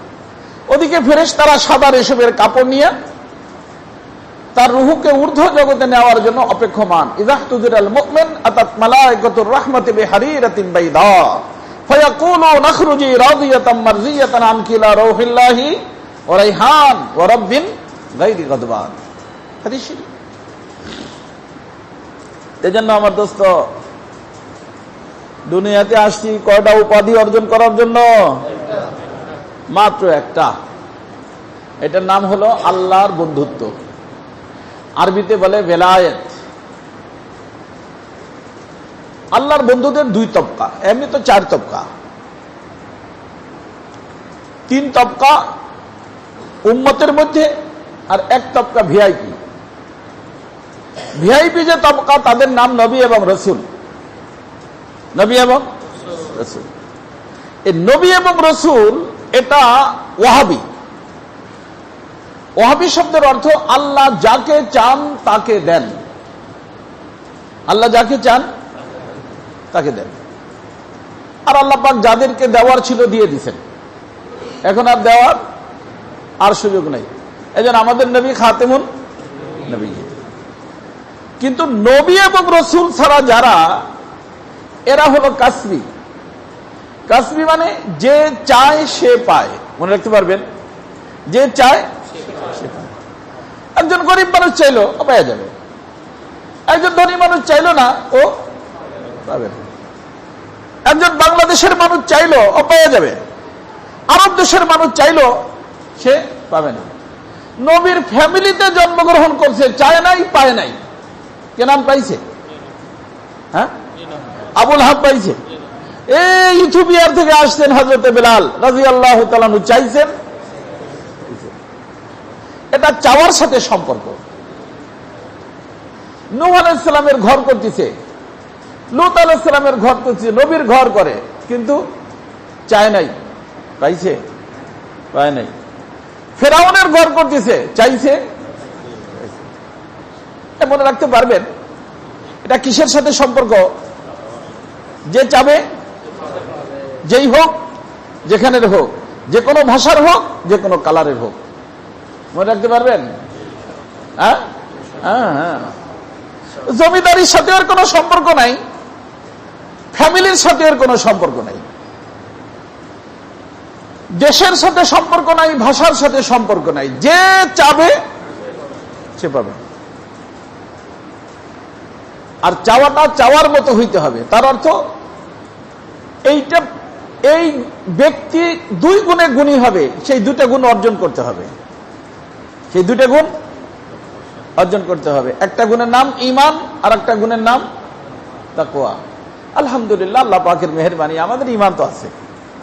ওদিকে ফেরেশতারা সাদা রেশমের কাপড় নিয়ে তার রুহুকে ঊর্ধ্ব জগতে নেওয়ার জন্য অপেক্ষমান। ইযা তুযিরাল মুমিন আতাত মালায়েকাতুর রাহমাতি বিহারিরাতিন বাইদা ফায়াকুলু নাখরুজি রাদিয়াতাম মারজিয়াতান আন কিলা রূহিল্লাহি ওয়া রাইহান ওয়া রাব্বিন গায়রি গাদবান। হাদিস। এজন্য আমার দোস্ত, দুনিয়াতে আসছি কয়টা উপাধি অর্জন করার জন্য? মাত্র একটা। এটার নাম হলো আল্লাহর বন্ধুত্ব। আরবিতে বলে বেলায়েত। আল্লাহর বন্ধুদের দুই তবকা, এমনি তো চার তবকা। তিন তবকা উম্মতের মধ্যে, আর এক তবকা ভিআইপি। ভিআইপি যে তবকা, তাদের নাম নবী এবং রসুল। নবী এবং রসুল। এই নবী এবং রসুল এটা ওয়াহাবি। ওয়াহাবি শব্দের অর্থ আল্লাহ যাকে চান তাকে দেন। আল্লাহ যাকে চান তাকে দেন। আর আল্লাহ পাক যাদেরকে দেওয়ার ছিল দিয়ে দিছেন, এখন আর দেওয়ার আর সুযোগ নেই। এজন্য আমাদের নবী খাতেমুন নবী। কিন্তু নবী এবং রসুল ছাড়া যারা, এরা হলো কাসবি। কাসবি মানে যে চায় সে পায়। মনে রাখতে পারবেন, যে চায় সে পায়। একজন গরিব মানুষ চাইলো, ও পেয়ে যাবে। একজন ধনী মানুষ চাইলো না, ও পাবে না। একজন বাংলাদেশের মানুষ চাইলো, ও পেয়ে যাবে। আরব দেশের মানুষ চাইলো, সে পাবে না। নবীর ফ্যামিলিতে জন্মগ্রহণ করছে, চায় নাই, পায় নাই। কে নাম পাইছে? হ্যাঁ, আবুল হাব পাইছে। এই ইথিওপিয়ার থেকে আসছেন হযরত বেলাল রাদিয়াল্লাহু তাআলা আনহু, চাইছেন। এটা চাওয়ার সাথে সম্পর্ক। নূহ আলাইহিস সালামের ঘর করতেছে, লূত আলাইহিস সালামের ঘর করতেছে, নবীর ঘর করে, কিন্তু চায় নাই, পাইছে? পায় নাই। ফেরাউনের ঘর করতেছে, চাইছে? মনে রাখতে পারবেন, এটা কিসের সাথে সম্পর্ক? যে চাবে, যেই হোক, যেখানের হোক, যে কোনো ভাষার হোক, যে কোনো কালারের হোক। মনে রাখতে পারবেন? হ্যাঁ হ্যাঁ হ্যাঁ। জমিদারির সাথে আর কোনো সম্পর্ক নাই, ফ্যামিলির সাথে আর কোনো সম্পর্ক নাই, দেশের সাথে সম্পর্ক নাই, ভাষার সাথে সম্পর্ক নাই। যে চাবে সে পাবে। আর চাওয়াটা চাওয়ার মতো হইতে হবে। তার অর্থ এইটা, এই ব্যক্তি দুই গুণে গুণী হবে, সেই দুটা গুণ অর্জন করতে হবে। সেই দুটা গুণ অর্জন করতে হবে। একটা গুণের নাম ঈমান, আর একটা গুণের নাম তাকওয়া। আলহামদুলিল্লাহ, আল্লাহ পাকের মেহেরবানি, আমাদের ঈমান তো আছে,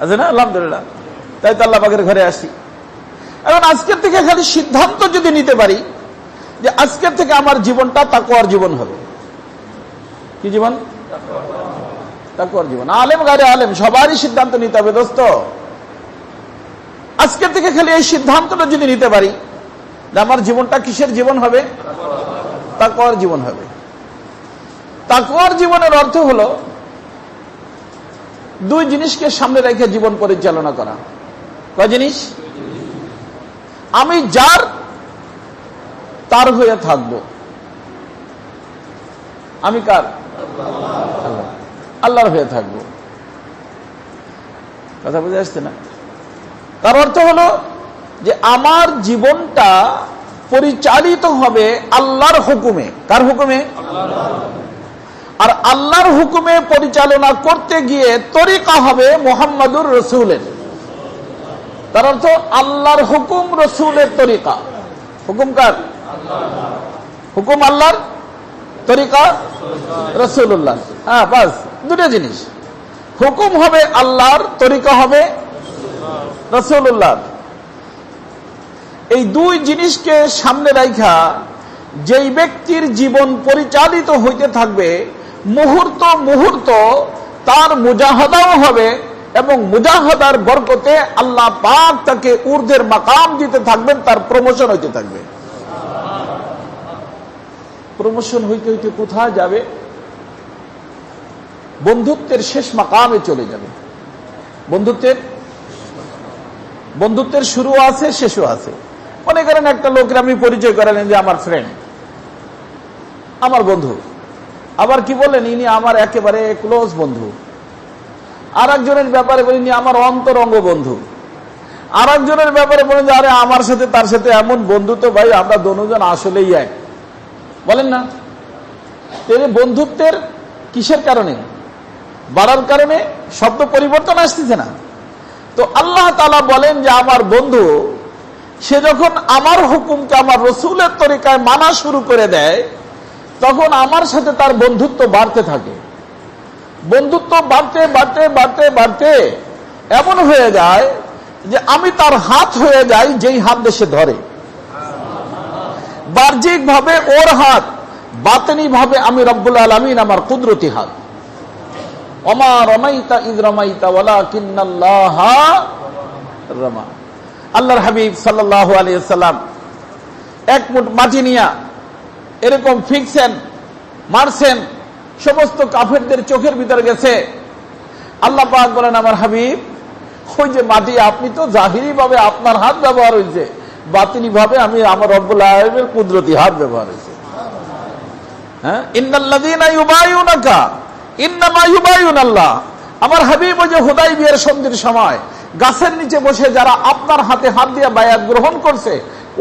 আছে না? আলহামদুলিল্লাহ। তাই তো আল্লাহ পাকের ঘরে আসি। এখন আজকের থেকে খালি সিদ্ধান্ত যদি নিতে পারি যে আজকের থেকে আমার জীবনটা তাকওয়ার জীবন হবে। কি জীবন? তাকওয়ার জীবন। আলেম গায়রে আলেম সবারই সিদ্ধান্ত নিতে হবে দোস্ত। আজকের থেকে খালি এই সিদ্ধান্তটা যদি নিতে পারি যে আমার জীবনটা কিসের জীবন হবে? তাকওয়ার জীবন হবে। তাকওয়ার জীবনের অর্থ হলো দুই জিনিসকে সামনে রেখে জীবন পরিচালনা করা। কয় জিনিস? আমি যার, তার হয়ে থাকবো। আমি কার? আল্লাহর হয়ে থাকবো। কথা বুঝে আসছে না? তার অর্থ হলো যে আমার জীবনটা পরিচালিত হবে আল্লাহর হুকুমে। কার হুকুমে? আর আল্লাহর হুকুমে পরিচালনা করতে গিয়ে তরিকা হবে মুহাম্মাদুর রাসূলের। তার অর্থ আল্লাহর হুকুম, রাসূলের তরিকা। হুকুম কার? হুকুম আল্লাহর, তরিকা রাসূলুল্লাহ। হ্যাঁ, বাস দুটো জিনিস। হুকুম হবে আল্লাহর, তরিকা হবে রাসূলুল্লাহ। এই দুই জিনিসকে সামনে রাখা যেই ব্যক্তির জীবন পরিচালিত হইতে থাকবে, মুহূর্ত মুহূর্ত তার মুজাহাদাও হবে, এবং মুজাহাদার বরকতে আল্লাহ পাক তাকে ঊর্ধ্বের মাকাম দিতে থাকবেন, তার প্রমোশন হইতে থাকবে। প্রমোশন হইতে হইতে কোথায় যাবে? বন্ধুত্বের শেষ মাকামে চলে যাবে। বন্ধুত্বের শুরু আছে, শেষও আছে। মনে করেন একটা লোকের আপনি পরিচয় করালেন যে আমার ফ্রেন্ড, আমার বন্ধু। আবার কি বললেন, ইনি আমার একেবারে ক্লোজ বন্ধু। আর একজনের ব্যাপারে বলেন আমার অন্তরঙ্গ বন্ধু। আর একজনের ব্যাপারে বলেন যে আরে আমার সাথে তার সাথে এমন বন্ধু তো ভাই আমরা দুজন আসলেই এক, বলেন না? বন্ধুত্বের কিসের কারণে? বাড়ার কারণে, শব্দ পরিবর্তন আসতেছে না তো। আল্লাহ তাআলা বলেন যে আমার বন্ধু সে যখন আমার হুকুমকে আমার রসুলের তরিকায় মানা শুরু করে দেয় তখন আমার সাথে তার বন্ধুত্ব বাড়তে থাকে। বন্ধুত্ব বাড়তে বাড়তে বাড়তে বাড়তে এমন হয়ে যায় যে আমি তার হাত হয়ে যাই যেই হাত দেশে ধরে। বাহ্যিক ভাবে ওর হাত, বাতিনি ভাবে আমি রব্বুল আলামিন আমার কুদরতি হাত। ওমা রামাইতা ইয রামাইতা ওয়ালাকিন্নাল্লাহা রামা। আল্লাহর হাবিব সাল্লাল্লাহু আলাইহি ওয়াসাল্লাম এক মুঠ মাটি নিয়া এরকম ফিকছেন, মারছেন, সমস্ত কাফেরদের চোখের ভিতরে গেছে। আল্লাহ পাক বলেন আমার হাবিব ওই যে মাটি আপনি তো জাহিরি ভাবে আপনার হাত ব্যবহার হয়েছে, বাতিনি ভাবে আমি আমার রব্বুল আলামিনের কুদরতি হাত ব্যবহার হয়েছে। হ্যাঁ, ইন্নাল্লাযীনা ইউবাইউনাকা ইন্নামা ইউবাইউনাল্লাহ। আমার হাবিব ওই যে হুদাইবিয়ার সন্ধির সময় গাছের নিচে বসে যারা আপনার হাতে হাত দিয়ে বায়াত গ্রহণ করছে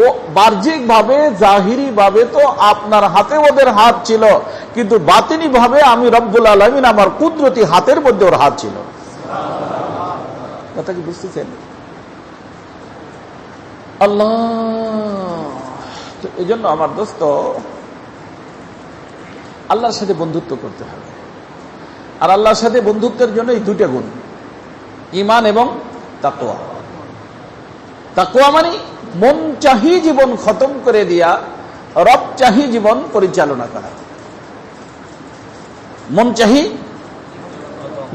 ও বাহ্যিক ভাবে জাহিরি ভাবে তো আপনার হাতে ওদের হাত ছিল, কিন্তু বাতিনি ভাবে আমি রব্বুল আলামিন আমার কুদরতি হাতের মধ্যে ওর হাত ছিল। কথা কি বুঝতেছেন? আল্লাহ। তো এই জন্য আমার দোস্ত আল্লাহর সাথে বন্ধুত্ব করতে হবে। আর আল্লাহর সাথে বন্ধুত্বের জন্য এই দুইটা গুণ, ঈমান এবং তাকওয়া। তাকওয়া মানে মন চাহি জীবন খতম করে দিয়া রব চাহি জীবন পরিচালনা করা। মন চাহি,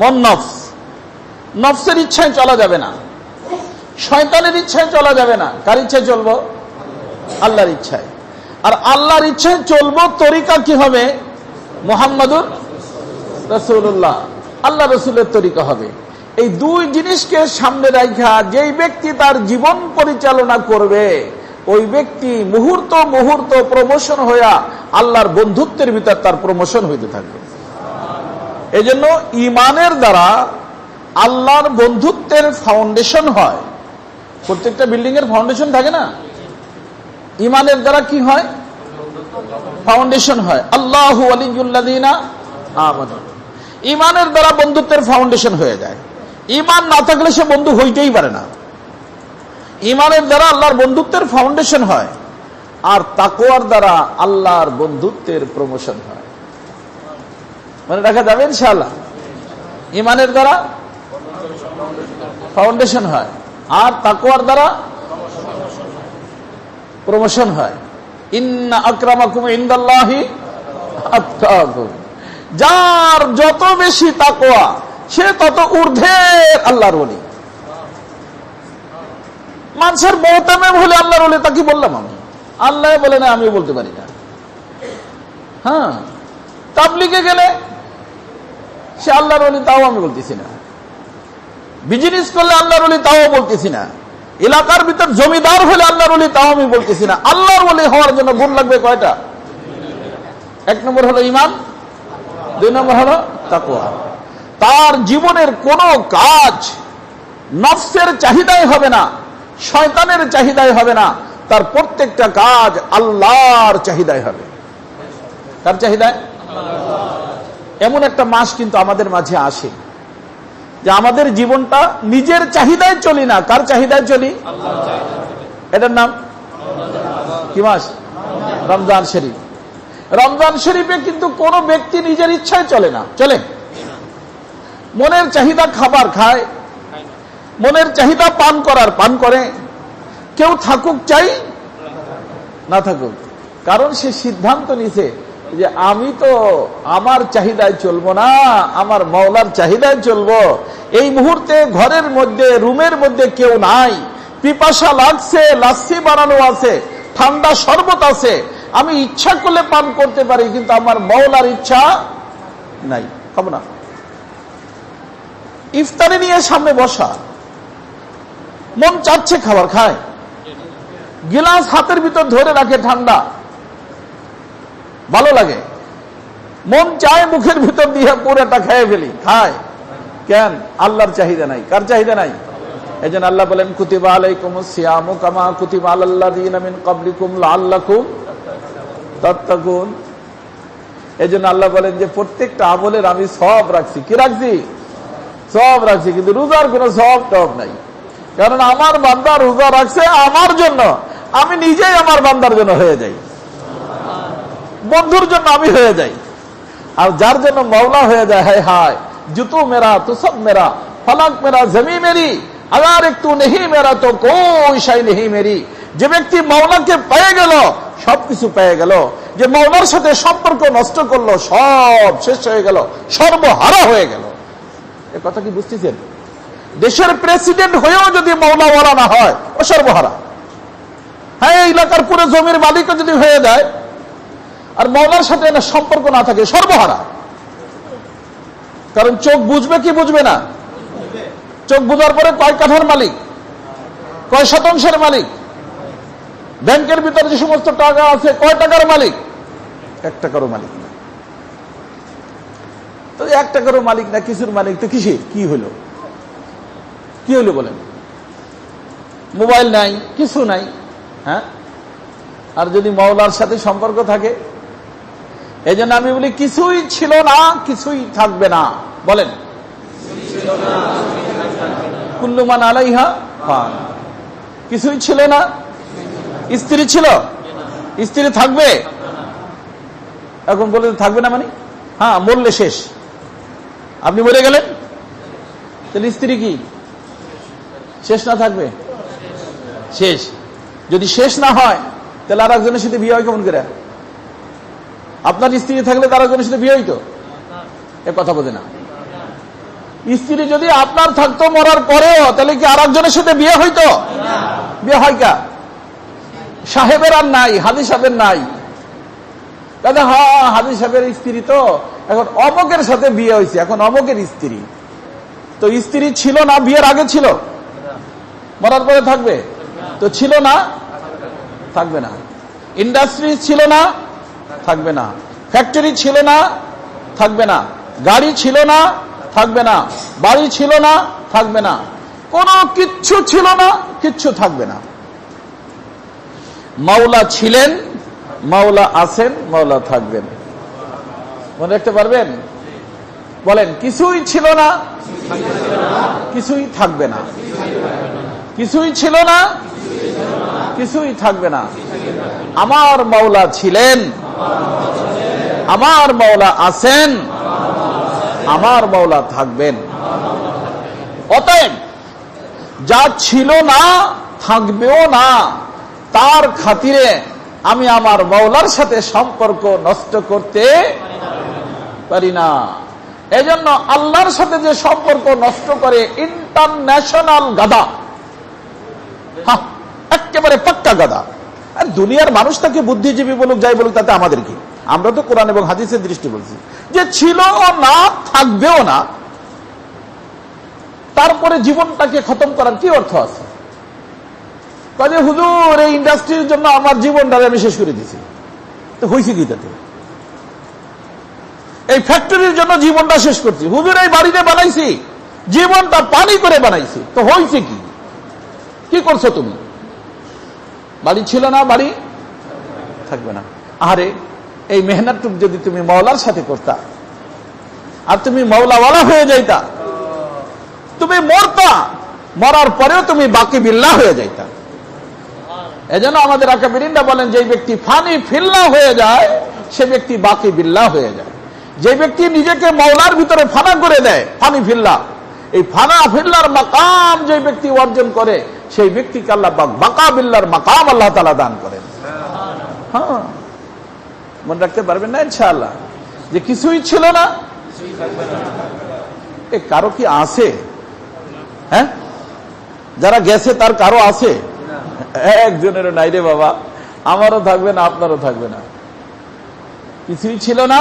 মন নফস, নফসের ইচ্ছায় চলা যাবে না, শয়তানের ইচ্ছায় চলা যাবে না। কার ইচ্ছায় চলবো? আল্লাহর ইচ্ছায়। আর আল্লাহর ইচ্ছায় চলবো, তরিকা কি হবে? মুহাম্মাদুর রাসূলুল্লাহ, আল্লাহ রসুলের তরিকা হবে। এই দুই জিনিসকে সামনে রাখা যেই ব্যক্তি তার জীবন পরিচালনা করবে ওই ব্যক্তি মুহূর্ত মুহূর্ত প্রমোশন হইয়া আল্লাহর বন্ধুত্বের ভিতর তার প্রমোশন হইতে থাকবে। এই জন্য ঈমানের দ্বারা আল্লাহর বন্ধুত্বের ফাউন্ডেশন হয়। প্রত্যেকটা বিল্ডিং এর ফাউন্ডেশন থাকে না, ঈমানের দ্বারা কি হয়? ফাউন্ডেশন হয়। আল্লাহু ওয়ালিয়ুল্লাযীনা আমানু। ঈমানের দ্বারা বন্ধুত্বের ফাউন্ডেশন হয়ে যায়। ঈমান না থাকলে সে বন্ধু হইতেই পারে না। ঈমানের দ্বারা আল্লাহর বন্ধুত্বের ফাউন্ডেশন হয়, আর তাকওয়ার দ্বারা আল্লাহর বন্ধুত্বের প্রমোশন হয়। মনে রাখা যাবে ইনশাআল্লাহ। ঈমানের দ্বারা ফাউন্ডেশন হয় আর তাকওয়ার দ্বারা প্রমোশন হয়। ইন্না আকরামাকুম ইনদাল্লাহি আতকাকুম। যার যত বেশি তাকওয়া সে তত ঊর্ধ্বের আল্লাহর ওলি। মানুষের মোহতামেম হলে আল্লাহর ওলি, তাকে বললাম আমি, আল্লাহ বলে না আমি বলতে পারি না। হ্যাঁ, তাবলিগে গেলে সে আল্লাহর ওলি, তাও আমি বলতেছি না। বিজনেস করলে আল্লাহর ওলি, তাও বলতেছি না। এলাকার ভিতর জমিদার হলে আল্লাহর ওলি, তাও আমি বলতেছি না। আল্লাহর ওলি হওয়ার জন্য গুণ লাগবে কয়টা? এক নম্বর হলো ঈমান, দুই নম্বর হলো তাকওয়া। তার জীবনের কোনো কাজ নফসের চাহিদাই হবে না, শয়তানের চাহিদাই হবে না, তার প্রত্যেকটা কাজ আল্লাহর চাহিদাই হবে। কার চাহিদায়? এমন একটা মাস কিন্তু আমাদের মাঝে আসে যে আমাদের জীবনটা নিজের চাহিদায় চলি না, কার চাহিদায় চলি? এটার নাম কি মাস? রমজান শরীফ। রমজান শরীফে কিন্তু কোন ব্যক্তি নিজের ইচ্ছায় চলে না। চলে? মনের চাহিদা খাবার খায়, মনের চাহিদা পান করার পান করে। কেউ থাকুক চাই না থাকুক, কারণ সে সিদ্ধান্ত নিছে যে আমি তো আমার চাহিদায় চলবো না, আমার মাওলার চাহিদায় চলবো। এই মুহূর্তে ঘরের মধ্যে, রুমের মধ্যে কেউ নাই, পিপাসা লাগছে, লাস্সি বানানো আছে, ঠান্ডা শরবত আছে, আমি ইচ্ছা করলে পান করতে পারি, কিন্তু আমার মাওলার ইচ্ছা নাই, খাবো না। ইফতারি নিয়ে সামনে বসা, মন চাচ্ছে খাবার খায়, গিলাস হাতের ভিতর ধরে রাখে, ঠান্ডা ভালো লাগে, মন চায় মুখের ভিতর দিয়ে পুরোটা খেয়ে ফেলি, খায়। কেন? আল্লাহর চাহিদা নাই। কার চাহিদা নাই? এজন্য আল্লাহ বলেন কুতিবা আলাইকুমুস সিয়ামু কামা কুতিবা আলাল্লাযিনা মিন ক্বাবলিকুম লাআল্লাকুম তাত্তাকুন। এজন্য আল্লাহ বলেন যে প্রত্যেকটা আমলের আমি সওয়াব রাখছি। কি রাখছি? সওয়াব রাখছি, কিন্তু রোজার কোনো সওয়াব নাই। কারণ আমার বান্দা রোজা রাখছে আমার জন্য, আমি নিজেই আমার বান্দার জন্য হয়ে যাই, বন্ধুর জন্য আমি হয়ে যাই। আর যার জন্য মওলা হয়ে যায়, হায় হায় জুতু মেরা তো সব মেরা, ফলক মেরা জমি মেরি, আগার একটু নেহি মেরা তো কোই শাই নেহি মেরি। যে ব্যক্তি মওলাকে পেয়ে গেল সবকিছু পেয়ে গেল, যে মওলার সাথে সম্পর্ক নষ্ট করলো সব শেষ হয়ে গেল, সর্বহারা হয়ে গেল। এ কথা কি বুঝতেছেন? দেশের প্রেসিডেন্ট হয়েও যদি মওলাওয়ালা না হয় ও সর্বহারা। হ্যাঁ, এই এলাকার পুরো জমির মালিকও যদি হয়ে যায় আর মওলার সাথে সম্পর্ক না থাকে, সর্বহারা। কারণ চোখ বুঝবে কি বুঝবে না? চোখ বুঝার পরে কয় কাঠার মালিক, কয় শতাংশের মালিক, ব্যাংকের ভিতরে যে সমস্ত টাকা আছে কয় টাকার মালিক? 1 টাকারও মালিক না। তো 1 টাকারও মালিক না, কিছুর মালিক, তো কিসে কি হলো? কি হলো বলেন? মোবাইল নাই, কিছু নাই। হ্যাঁ, আর যদি মওলার সাথে সম্পর্ক থাকে, এই জন্য আমি বলি কিছুই ছিল না, কিছুই থাকবে না। বলেন কুল্লু মান আলাইহা ফান। কিছুই ছিল না। স্ত্রী ছিল, স্ত্রী থাকবে। এখন বলে থাকবে না মানে? হ্যাঁ, মরলে শেষ। আপনি মরে গেলেন, তাহলে স্ত্রী কি শেষ না থাকবে? শেষ। যদি শেষ না হয় তাহলে আর একজনের সাথে বিয়ে হয় কেমন করে? আপনার স্ত্রী থাকলে তার একজনের সাথে বিয়ে হইতো? এ কথা বোঝে না। স্ত্রী যদি আপনার থাকতো মরার পরেও, তাহলে কি আর একজনের সাথে বিয়ে হইতো? বিয়ে হয় কা? সাহেবের আর নাই, হাজি সাহেবের নাই। দাদা হ্যাঁ, হাজি সাহেবের স্ত্রী তো এখন অমকের সাথে বিয়ে হয়েছে, এখন অমকের স্ত্রী। তো স্ত্রী ছিল না, বিয়ের আগে ছিল, মরার পরে থাকবে? তো ছিল না, থাকবে না। ইন্ডাস্ট্রি ছিল না, থাকবে না। ফ্যাক্টরি ছিল না, থাকবে না। গাড়ি ছিল না, থাকবে না। বাড়ি ছিল না, থাকবে না। কোনো কিচ্ছু ছিল না, কিচ্ছু থাকবে না। মাওলা ছিলেন, মাওলা আছেন, মাওলা থাকবেন। মনে রাখতে পারবেন? বলেন কিছুই ছিল না, কিছুই থাকবে না। কিছুই ছিল না, কিছুই থাকবে না। আমার মাওলা ছিলেন, আমার মাওলা আছেন, আমার মাওলা থাকবেন। অতএব যা ছিল না, থাকবেও না, তার খাতিরে আমি আমার মাওলার সাথে সম্পর্ক নষ্ট করতে পারি না। এজন্য আল্লাহর সাথে যে সম্পর্ক নষ্ট করে ইন্টারন্যাশনাল গাদা, একেবারে পাক্কা গাদা। আর দুনিয়ার মানুষ তাকে বুদ্ধিজীবী বলুক, যাই বলুক, তাতে আমাদের কি? আমরা তো কোরআন এবং হাদিসের দৃষ্টি বলছি যে ছিল না, থাকবেও না, তারপরে জীবনটাকে খতম করার কি অর্থ আছে? কাজে হুজুর এই ইন্ডাস্ট্রির জন্য আমার জীবনটা আমি শেষ করে দিয়েছি, তো হয়েছে কি তাতে? এই ফ্যাক্টরির জন্য জীবনটা শেষ করছি, হুজুর এই বাড়িতে বানাইছি, জীবনটা পানি করে বানাইছি, তো হয়েছে কি? কি করছো তুমি? বাড়ি ছিল না, বাড়ি থাকবে না। আরে এই মেহনতটুক যদি তুমি মাওলার সাথে করতা আর তুমি মাওলাওয়ালা হয়ে যাইতা, তুমি মরতা, মরার পরেও তুমি বাকি বিল্লাহ হয়ে যাইতা। এজন্য আমাদের আকাবিরিনরা বলেন যে ব্যক্তি ফানি ফিল্লাহ হয়ে যায় সে ব্যক্তি বাকি বিল্লাহ হয়ে যায়। যে ব্যক্তি নিজেকে মাওলার ভিতরে ফানা করে দেয়, ফানি ফিল্লাহ, এই ফানা ফিল্লার মাকাম যে ব্যক্তি অর্জন করে সেই ব্যক্তিকে আল্লাহ বাকা বিল্লাহর মাকাম আল্লাহ তাআলা দান করেন। হ্যাঁ, মনে রাখতে পারবেন না ইনশাআল্লাহ যে কিছুই ছিল না। এ কারো কি আছে? হ্যাঁ, যারা গেছে তার কারো আছে? একজনেরও নাই রে বাবা। আমারও থাকবে না, আপনারও থাকবে না। কিছুই ছিল না,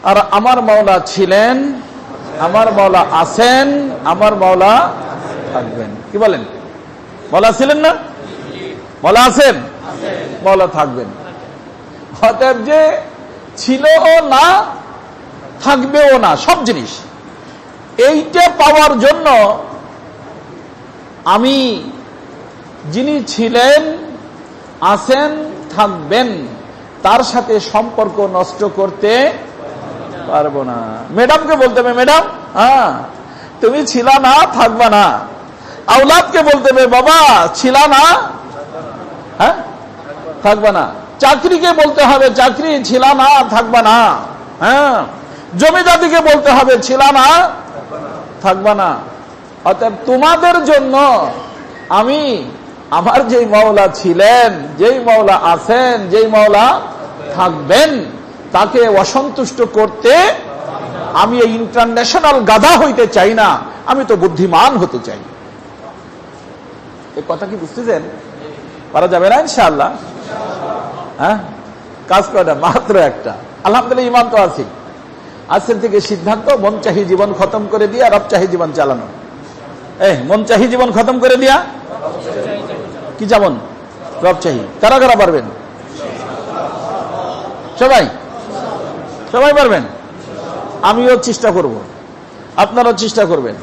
আর আমার মাওলা ছিলেন, আমার মাওলা আছেন, আমার মাওলা থাকবেন। কি বলেন? মাওলা ছিলেন না, মাওলা আছেন, মাওলা থাকবেন। অতএব যে ছিলও না, থাকবেও না, সব জিনিস। এইটা পাওয়ার জন্য আমি যিনি ছিলেন, আছেন, থাকবেন, তার সাথে সম্পর্ক নষ্ট করতে পারবো না। ম্যাডামকে বলতে হবে, ম্যাডাম হ্যাঁ তুমি ছিলা না, থাকবা না। আওলাদকে বলতে হবে, বাবা ছিলা না, হ্যাঁ থাকবা না। চাকরিকে বলতে হবে, চাকরি ছিলা না, থাকবা না। হ্যাঁ, জমিদাদিকে বলতে হবে, ছিলা না, থাকবা না। অতএব তোমাদের জন্য আমি আমার যেই মাওলা ছিলেন, যেই মাওলা আছেন, যেই মাওলা থাকবেন, তাকে অসন্তুষ্ট করতে আমি এই ইন্টারন্যাশনাল গাধা হইতে চাই না, আমি তো বুদ্ধিমান হতে চাই। এই কথা কি বুঝতেছেন? পারা যাবে না ইনশাআল্লাহ? হ্যাঁ, কাজ কয়টা? মাত্র একটা। আলহামদুলিল্লাহ, ইমান তো আছে। আজকের থেকে সিদ্ধান্ত, মন চাহি জীবন খতম করে দিয়া রব চাহি জীবন চালানো। মন চাহি জীবন খতম করে দিয়া কি যেমন রব চাহি। কারা কারা পারবেন? সবাই সবাই পারবেন? আমিও চেষ্টা করব, আপনারাও চেষ্টা করবেন।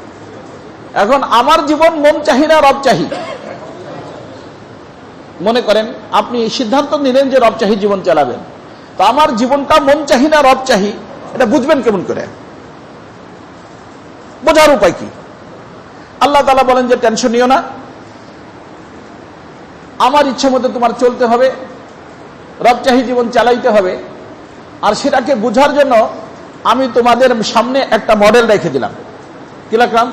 এখন আমার জীবন মন চাহি না রব চাহি। মনে করেন আপনি সিদ্ধান্ত নিলেন যে রব চাহি জীবন চালাবেন, তো আমার জীবনটা মন চাহি না রব চাহি, এটা বুঝবেন কেমন করে? বোঝার উপায় কি? আল্লাহ তাআলা বলেন যে টেনশন নিও না, আমার ইচ্ছা মতো তোমার চলতে হবে, রব চাহি জীবন চালাইতে হবে। আর সেটাকে বোঝার জন্য আমি তোমাদের সামনে একটা মডেল রেখে দিলাম। কি রাখলাম?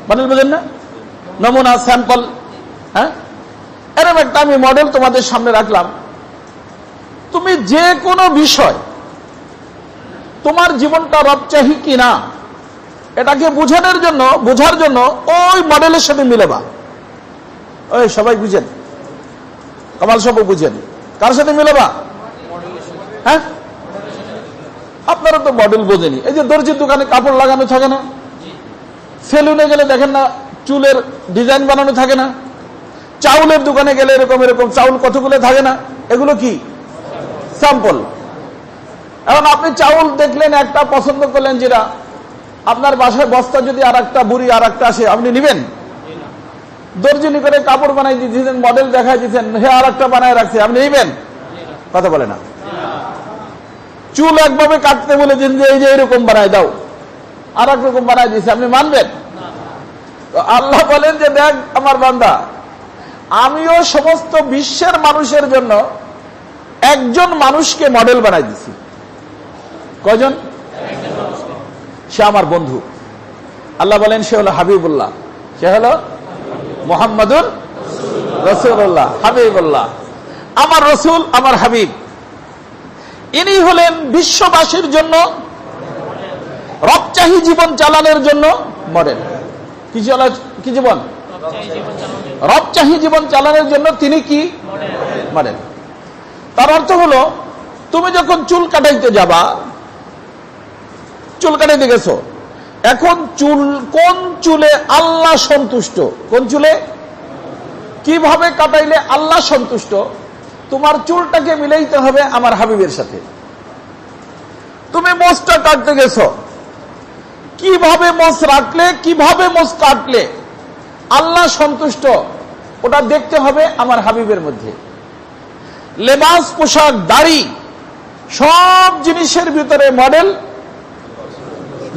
মডেল বোঝেন না? নমুনা, স্যাম্পল। হ্যাঁ, এরকম একটা আমি মডেল তোমাদের সামনে রাখলাম। তুমি যে কোনো বিষয়, তোমার জীবনটা রব চাহি কিনা, এটাকে বোঝার জন্য ওই মডেলের সাথে মিলেবা। ওই সবাই বুঝেন, কামাল সব বুঝেন, কার সাথে মিলেবা? হ্যাঁ, আপনারা তো মডেল বোঝেনি। এই যে দর্জির দোকানে কাপড় লাগানো থাকে না, সেলুনে গেলে দেখেন না চুলের ডিজাইন বানানো থাকে না, চাউলের দোকানে গেলে এরকম এরকম চাউল কতগুলো থাকে না, এগুলো কি স্যাম্পল। এখন আপনি চাউল দেখলেন, একটা পছন্দ করলেন, যেটা আপনার বাসায় বস্তা যদি আর একটা বুড়ি আর একটা আসে, আপনি নিবেন? দর্জিনি করে কাপড় বানাই দিয়েছেন, মডেল দেখাই দিয়েছেন, হে আর একটা বানায় রাখছে, আপনি নিবেন? কথা বলে না। চুল একভাবে কাটতে বলেছেন যে এই যে এরকম বানায় দাও, আর এক রকম বানায় দিয়েছে, আপনি মানবেন? তো আল্লাহ বলেন যে দেখ আমার বান্দা, আমিও সমস্ত বিশ্বের মানুষের জন্য একজন মানুষকে মডেল বানাই দিছি। কয়জন? সে আমার বন্ধু। আল্লাহ বলেন সে হলো হাবিবুল্লাহ, সে হলো মুহাম্মাদুর রাসূলুল্লাহ, হাবিবুল্লাহ, আমার রসুল, আমার হাবিব। ইনি হলেন বিশ্ববাসীর জন্য রবচাহী জীবন চালানোর জন্য মডেল। কি জীবন? রবচাহী জীবন চালানোর জন্য তিনি কি মডেল। তার অর্থ হলো, তুমি যখন চুল কাটাইতে যাবা, চুল কাটাইতে গেছো, এখন কোন চুলে আল্লাহ সন্তুষ্ট, কোন চুলে কিভাবে কাটাইলে আল্লাহ সন্তুষ্ট, তোমার চুলটাকে মিলাইতে হবে আমার হাবিবের সাথে। তুমি মোচটা কাটতে গেছো, কিভাবে মোচ রাখলে, কিভাবে মোচ কাটলে আল্লাহ সন্তুষ্ট, ওটা দেখতে হবে আমার হাবিবের মধ্যে। লেবাস, পোশাক, দাড়ি, সব জিনিসের ভিতরে মডেল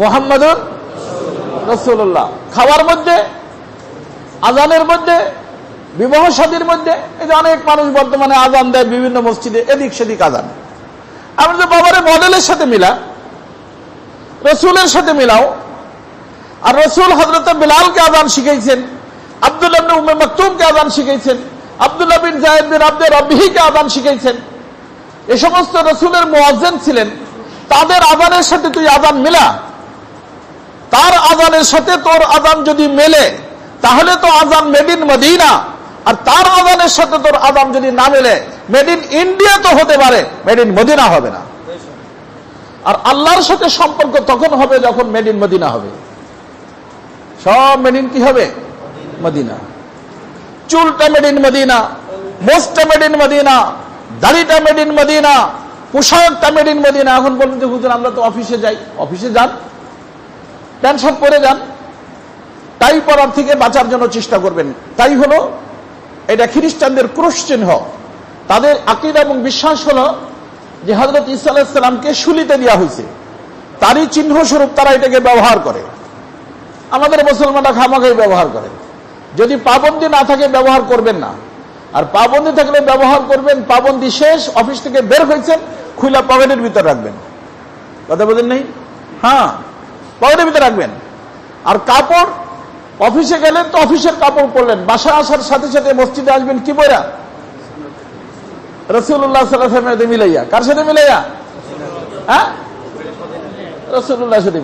মুহাম্মাদুর রাসূলুল্লাহ। খাওয়ার মধ্যে, আজানের মধ্যে, বিবাহ শাদীর মধ্যে, এই যে অনেক মানুষ বর্তমানে আজান দেয় বিভিন্ন মসজিদে, এদিক সেদিক আজান। আমরা যে বাবারে মডেলের সাথে মিলা, রসুলের সাথে মিলাও। আর রসুল হযরত বিলালকে আজান শিখাইছেন, আব্দুল্লাহ ইবনে উম্মে মাকতুমকে আজান শিখাইছেন, আব্দুল্লাহ বিন যায়েদ বিন আব্দে রব্বিহিকে আজান শিখাইছেন। এই সমস্ত রসুলের মুয়াজ্জিন ছিলেন, তাদের আজানের সাথে তুই আজান মিলা। তার আজানের সাথে তোর আজান যদি মেলে, তাহলে তো আজান মেড ইন মদিনা। আর তার আজানের সাথে তোর আজান যদি না মেলে, মেড ইন ইন্ডিয়া তো হতে পারে, মেড ইন মদিনা হবে না। আর আল্লাহর সাথে সম্পর্ক তখন হবে যখন মেড ইন মদিনা হবে। সব মেড ইন কি হবে? মদিনা। চুলটা মেড ইন মদিনা, মোচটা মেড ইন মদিনা, দাড়িটা মেড ইন মদিনা, পোশাকটা মেড ইন মদিনা। এখন বলবেন যে হুজুর আমরা তো অফিসে যাই, অফিসে যান, প্যান্ট শার্ট পরে যান, তাই পরার থেকে বাঁচার জন্য চেষ্টা করবেন। তাই হলো এটা খ্রিস্টানদের ক্রুশ চিহ্ন। তাদের আকীদা এবং বিশ্বাস হলো যে হযরত ঈসা আলাইহিস সালামকে শুলিতে দেওয়া হয়েছে, তারই চিহ্ন স্বরূপ তারা এটাকে ব্যবহার করে। আমাদের মুসলমানরা খামাখাই ব্যবহার করে। যদি পাবন্দি না থাকে ব্যবহার করবেন না, আর পাবন্দি থাকলে ব্যবহার করবেন। পাবন্দি শেষ, অফিস থেকে বের হয়েছেন, খুলে পকেটের ভিতর রাখবেন। কথা বলেন নেই? হ্যাঁ, পকেটের ভিতর রাখবেন। আর কাপড়, অফিসে গেলেন তো অফিসের কাপড় পরলেন, বাসা আসার সাথে সাথে মসজিদে আসবেন কি পরা? রাসূলুল্লাহ সাল্লাল্লাহু আলাইহি ওয়াসাল্লাম মিলাইয়া। কার সাথে মিলাইয়া? হ্যাঁ, রাসূলুল্লাহর সাথে।